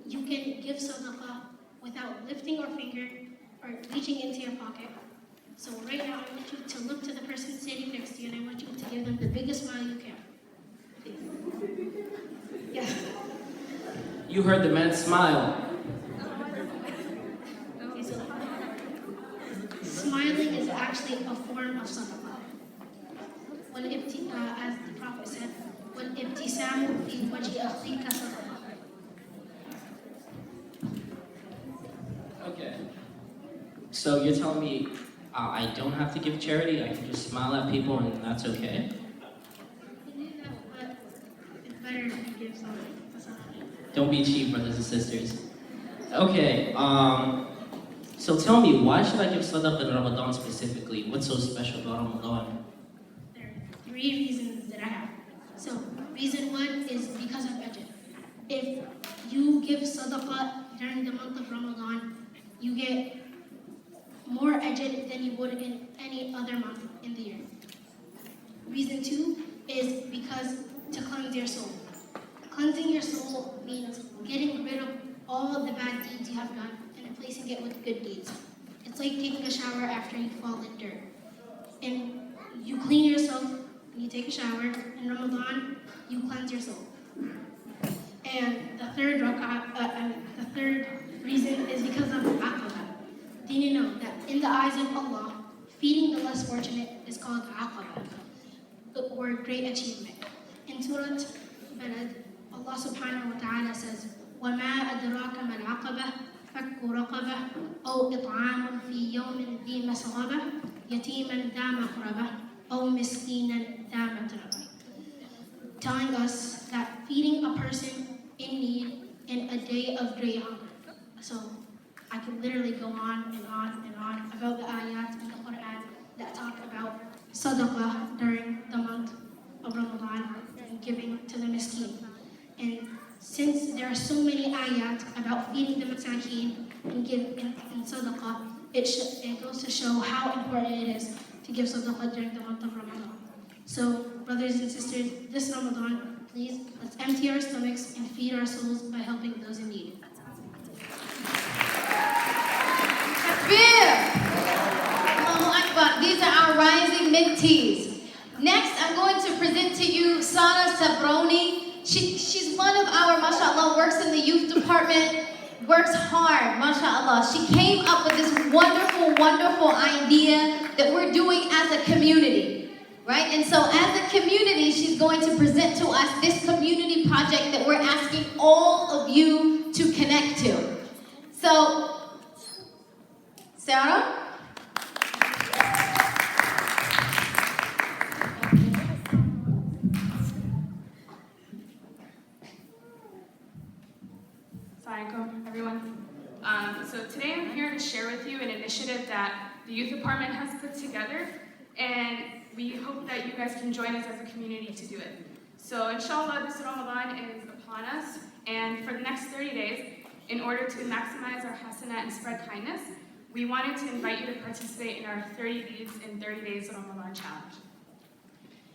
you can give sadaqah without lifting your finger or reaching into your pocket. So right now, I want you to look to the person sitting next to you, and I want you to give them the biggest smile you can. Please. Yeah. You heard the man smile. Okay, so smiling is actually a form of sadaqah. As the Prophet said, وَالْإِبْتِسَامُ فِي وَجْهِ أَخِيكَ صَدَقَةٌ. Okay. So you're telling me I don't have to give charity, I can just smile at people and that's okay? You do that, but it's better if you give something. That's all. Don't be cheap, brothers and sisters. Okay, so tell me, why should I give sadaqah in Ramadan specifically? What's so special about Ramadan? There are 3 reasons that I have. So, reason 1 is because of ajr. If you give sadaqah during the month of Ramadan, you get more ajr than you would in any other month in the year. Reason 2 is because to cleanse your soul. Cleansing your soul means getting rid of all the bad deeds you have done and replacing it with good deeds. It's like taking a shower after you fall in dirt. And you clean yourself when you take a shower. In Ramadan, you cleanse your soul. And the third reason is because of aqabah. Do you know that in the eyes of Allah, feeding the less fortunate is called aqabah, or great achievement. In Surah Balad, Allah subhanahu wa ta'ala says, وَمَا أَدْرَاكَ مَا الْعَقَبَةُ فَكُّ رَقَبَةٍ أَوْ إِطْعَامٌ فِي يَوْمٍ ذِي مَسْغَبَةٍ يَتِيمًا ذَا مَقْرَبَةٍ أَوْ مِسْكِينًا ذَا مَتْرَبَةٍ. Telling us that feeding a person in need in a day of great hunger. So I could literally go on and on and on about the ayat in the Quran that talk about sadaqah during the month of Ramadan and giving to the miskin. And since there are so many ayat about feeding the masakin and giving in sadaqah, it goes to show how important it is to give sadaqah during the month of Ramadan. So, brothers and sisters, this Ramadan, please, let's empty our stomachs and feed our souls by helping those in need. Takbir! Allahu Akbar. These are our rising mentees. Next, I'm going to present to you Sara Sabroni. She's one of our, mashallah, works in the youth department, works hard, mashallah. She came up with this wonderful, wonderful idea that we're doing as a community, right? And so as a community, she's going to present to us this community project that we're asking all of you to connect to. So, Sarah? Assalamualaikum, everyone. So today I'm here to share with you an initiative that the youth department has put together, and we hope that you guys can join us as a community to do it. So inshallah, this Ramadan is upon us, and for the next 30 days, in order to maximize our hasanah and spread kindness, we wanted to invite you to participate in our 30 deeds in 30 days Ramadan challenge.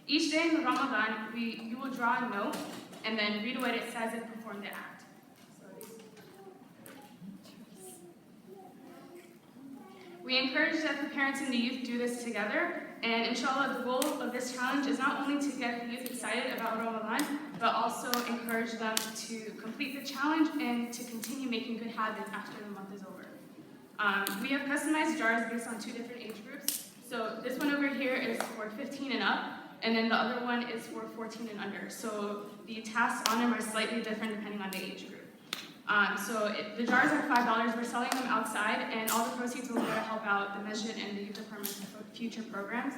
Each day in Ramadan, you will draw a note and then read what it says and perform the act. We encourage that the parents and the youth do this together, and inshallah the goal of this challenge is not only to get the youth excited about Ramadan, but also encourage them to complete the challenge and to continue making good habits after the month is over. We have customized jars based on 2 different age groups. So this one over here is for 15 and up, and then the other one is for 14 and under. So the tasks on them are slightly different depending on the age group. The jars are $5. We're selling them outside, and all the proceeds will go to help out the masjid and the youth department's future programs.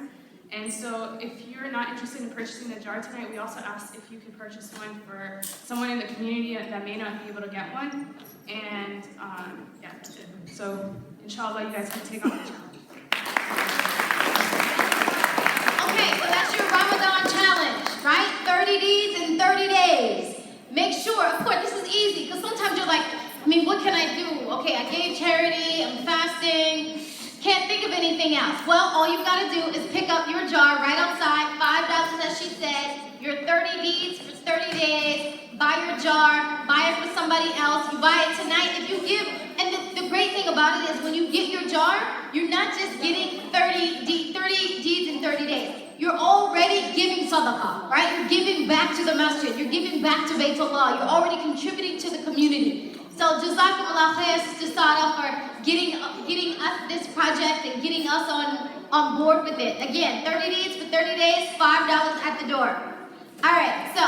And so if you're not interested in purchasing the jar tonight, we also asked if you could purchase one for someone in the community that may not be able to get one. And yeah, that's it. So inshallah, you guys can take on the challenge. Okay, so that's your Ramadan challenge, right? 30 deeds in 30 days. Make sure, of course, this is easy, because sometimes you're like, what can I do? Okay, I gave charity, I'm fasting, can't think of anything else. Well, all you've got to do is pick up your jar right outside, $5 as she said, your 30 deeds for 30 days, buy your jar, buy it for somebody else, you buy it tonight. If you give, and the great thing about it is when you get your jar, you're not just getting 30 deeds in 30 days. You're already giving sadaqah, right? You're giving back to the masjid. You're giving back to Baytullah. You're already contributing to the community. So Jazakumullah khair, Sister Sada, for getting us this project and getting us on board with it. Again, 30 deeds for 30 days, $5 at the door. All right, so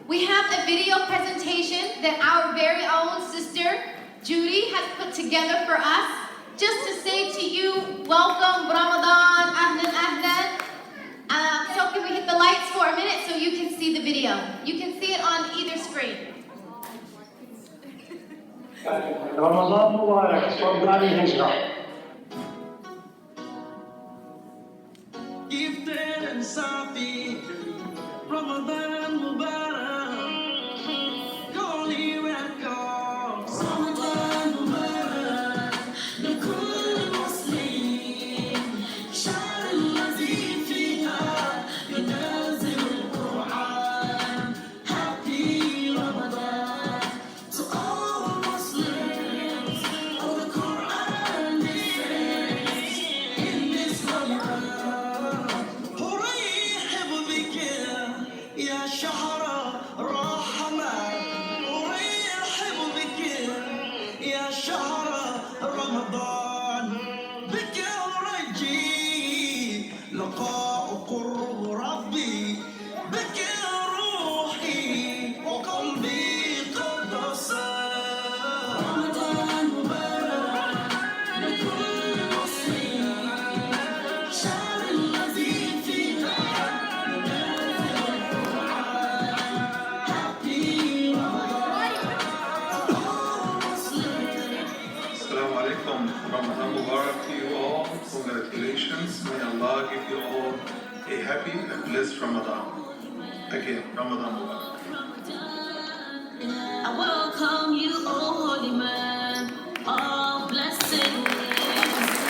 we have a video presentation that our very own Sister Judy has put together for us, just to say to you, welcome Ramadan, ahlan ahlan. So can we hit the lights for a minute so you can see the video? You can see it on either screen. Ramadan Mubarak from Al-Hijrah. Gifted and Safi, Ramadan Mubarak, Holy welcome, Ramadan Mubarak, لكل مسلم, شهر الذي فيها ينزل القرآن. Happy Ramadan to all Muslims. Oh, the Quran says in this Ramadan, أرحب بك يا شهر الرحمة، أرحب بك يا شهر رمضان، بك أرجي لقاء قرب ربي، بك روحي وقلبي قد صار. رمضان مبارك لكل مسلم، شهر الذي فيه Assalamu alaikum. Ramadan Mubarak to you all. Congratulations. May Allah give you all a happy and blessed Ramadan. Again, Ramadan Mubarak. I welcome you, O holy man, all blessings.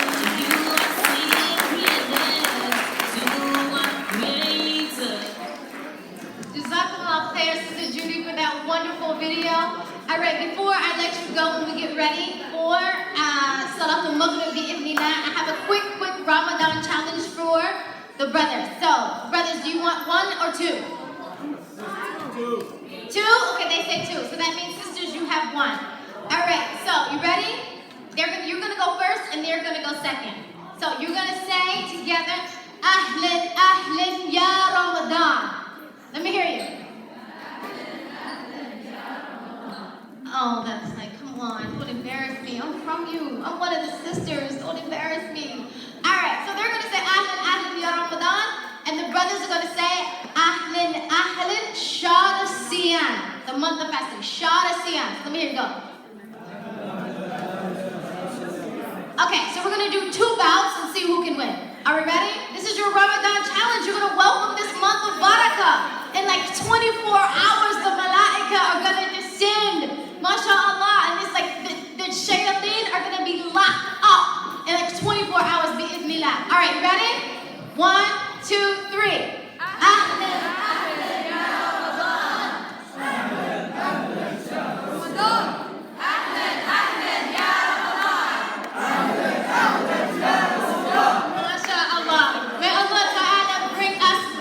To you I sing praises, to our Creator. Jazakumullah khair, Sister Judy, for that wonderful video. All right, before I let you go, when we get ready for Salatul Maghrib bi'idhnillah, I have a quick Ramadan challenge for the brothers. So, brothers, do you want one or two? Two? Okay, they say two. So that means sisters, you have one. All right, so you ready? You're going to go first and they're going to go second. So you're going to say together, Ahlan, Ahlan, Ya Ramadan. Let me hear you. Oh, that's like, come on, don't embarrass me. I'm from you. I'm one of the sisters. Don't embarrass me. All right, so they're going to say Ahlan, Ahlan, Ya Ramadan. And the brothers are going to say Ahlan, Ahlan, Shahr Siyam. The month of fasting, Shahr Siyam. Let me hear you go. Okay, so we're going to do 2 bouts and see who can win. Are we ready? This is your Ramadan challenge. You're going to welcome this month of barakah. In like 24 hours, the malaika are going to descend. MashaAllah. And it's like the shayateen are going to be locked up in like 24 hours, bi'idhnillah. All right, you ready? 1, 2, 3. Ahlan, Ahlan, Ya Ramadan. Ahlan, Ahlan, Ya Ramadan. Ahlan, Ahlan, Ya Ramadan. Ahlan, Ahlan, Ya Ramadan. MashaAllah. May Allah Ta'ala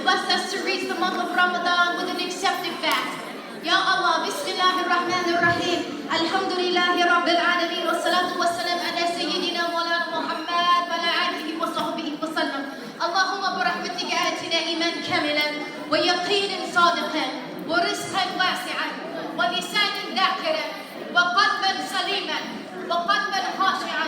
bless us to reach the month of Ramadan with an accepted fast. Ya Allah, Bismillahir Rahmanir Rahim. Alhamdulillahi Rabbil Alameen. Wassalatu wassalam ala Sayyidina Maulana Muhammad wa ala alihi wa sahbihi wa sallam. Allahumma برحمتك آتنا إيمان كاملا ويقين صادقا ورزقا واسعا ولسانا ذاكرا وقلبا سليما وقلبا خاشعا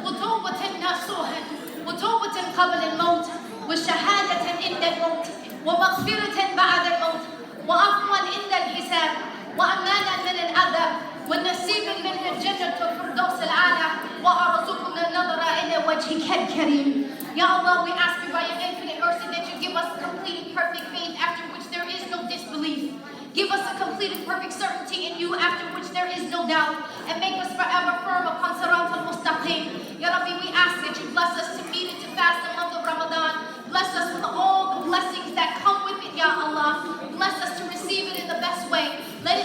وتوبة نصوحا وتوبة قبل الموت وشهادة عند الموت ومغفرة بعد الموت وعفوا عند الحساب وأمانا من العذاب ونصيبا من الجنة والفردوس الأعلى وأرزقنا النظر إلى وجهك الكريم. Ya Allah, we ask you by your infinite mercy that you give us complete and perfect faith after which there is no disbelief. Give us a complete and perfect certainty in you after which there is no doubt. And make us forever firm upon Sirat al-Mustaqim. Ya Rabbi, we ask that you bless us to meet and to fast the month of Ramadan. Bless us with all the blessings that come with it, Ya Allah. Bless us to receive it in the best way. Let it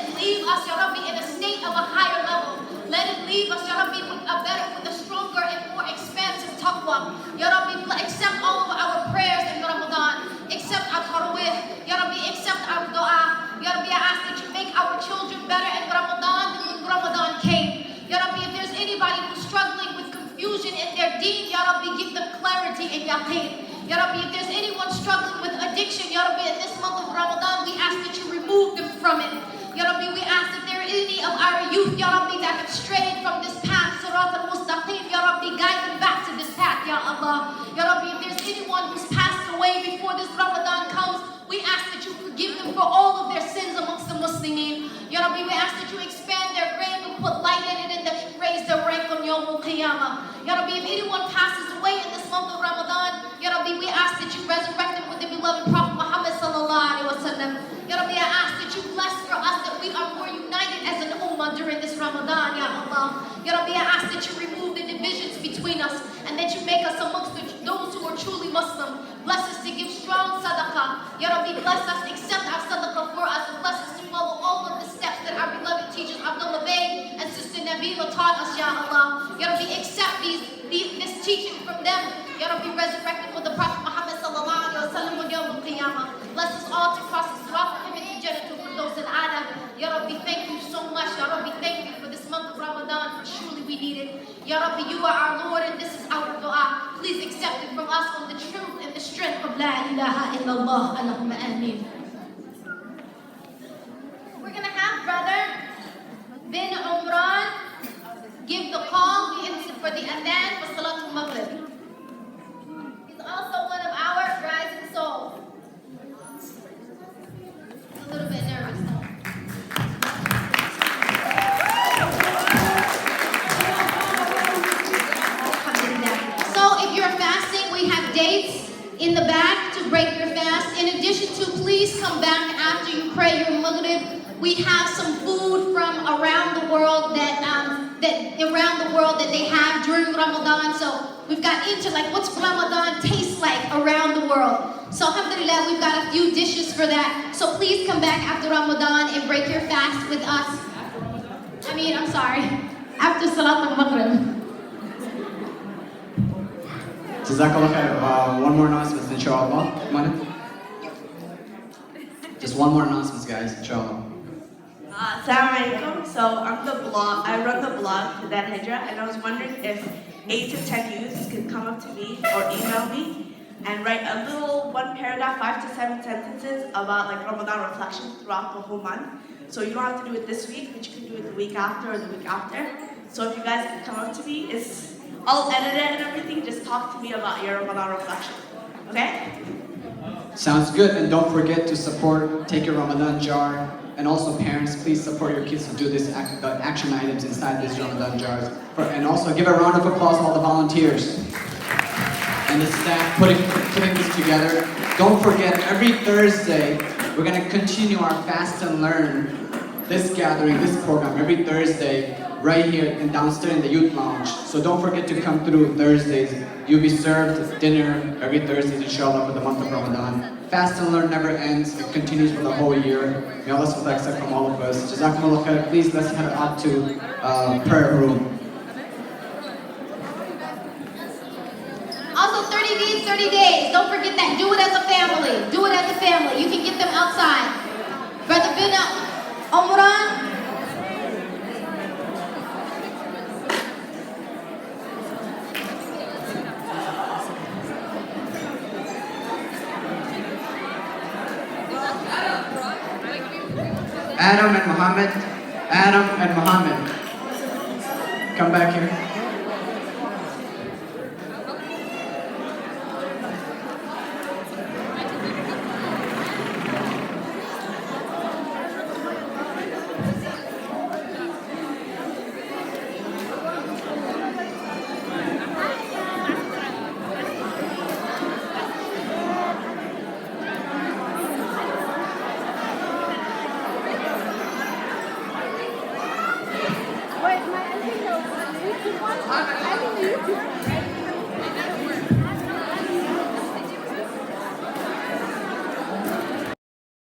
Rabbi, give them clarity and yaqeen. Ya Rabbi, if there's anyone struggling with addiction, Ya Rabbi, in this month of Ramadan, we ask that you remove them from it. Ya Rabbi, we ask that there are any of our youth, Ya Rabbi, that have strayed from this path, Sirat al-Mustaqim, Ya Rabbi, guide them back to this path, Ya Allah. Ya Rabbi, if there's anyone who's passed away before this Ramadan comes, we ask that you forgive them for all of their sins amongst the Muslimin. Ya Rabbi, we ask that you expand their grave and put light in it and that you raise their rank on Yawm al-Qiyamah. Ya Rabbi, if anyone passes away in this month of Ramadan, Ya Rabbi, we ask that you resurrect them with the beloved Prophet Muhammad sallallahu alaihi wasallam. Ya Rabbi, I ask that you bless for us that we are more united as an ummah during this Ramadan, Ya Allah. Ya Rabbi, I ask that you remove the divisions between us and that you make us amongst those who are truly Muslim. Bless us to give strong sadaqah. Ya Rabbi, bless us, accept our sadaqah for us, and bless us to follow all of the steps that our beloved teachers Abdullah Bey and Sister Nabila taught us, Ya Allah. Ya Rabbi, accept this teaching from them. Ya Rabbi, resurrected with the Prophet Muhammad sallallahu alaihi wasallam on Yawm al-Qiyamah. Bless us all to cross the Sirat for him in Jannah for those in Adam. Ya Rabbi, thank you so much. Ya Rabbi, thank you for this month of Ramadan, for surely we need it. Ya Rabbi, you are our Lord and this is our dua. Please accept it from us on the truth and the strength of La ilaha illallah. Allahumma ameen. We're going to have Brother bin Umran give the call for the adhan for Salatul Maghrib. He's also one of our rising souls. He's a little bit nervous. So if you're fasting, we have dates in the back to break your fast. In addition to, please come back after you pray your Maghrib. We have some food from around the world that they have during Ramadan. So we've got into like what's Ramadan taste like around the world. So alhamdulillah, we've got a few dishes for that. So please come back after Ramadan and break your fast with us. After Salat al-Maghrib. Jazakallah khair. One more announcement, inshallah. Come on. Just one more announcement, guys, inshallah. Assalamu alaikum. So I run the blog for Al-Hijrah, and I was wondering if 8 to 10 youths could come up to me or email me and write a little one paragraph, 5 to 7 sentences about like Ramadan reflections throughout the whole month. So you don't have to do it this week, but you can do it the week after or the week after. So if you guys can come up to me, I'll edit it and everything. Just talk to me about your Ramadan reflection. Okay? Sounds good, and don't forget to take your Ramadan jar. And also parents, please support your kids to do the action items inside these Ramadan jars. And also give a round of applause to all the volunteers and the staff putting this together. Don't forget, every Thursday, we're going to continue our Fast and Learn, this gathering, this program, every Thursday, right here and downstairs in the youth lounge. So don't forget to come through Thursdays. You'll be served dinner every Thursday, inshallah, for the month of Ramadan. Fast and Learn never ends. It continues for the whole year. May Allah accept from all of us. Jazakumullah khair. Please, let's head out to prayer room. Also, 30 days, 30 days. Don't forget that. Do it as a family. Do it as a family. You can get them outside. Brother bin Umran. Adam and Muhammad. Come back here. I think the YouTube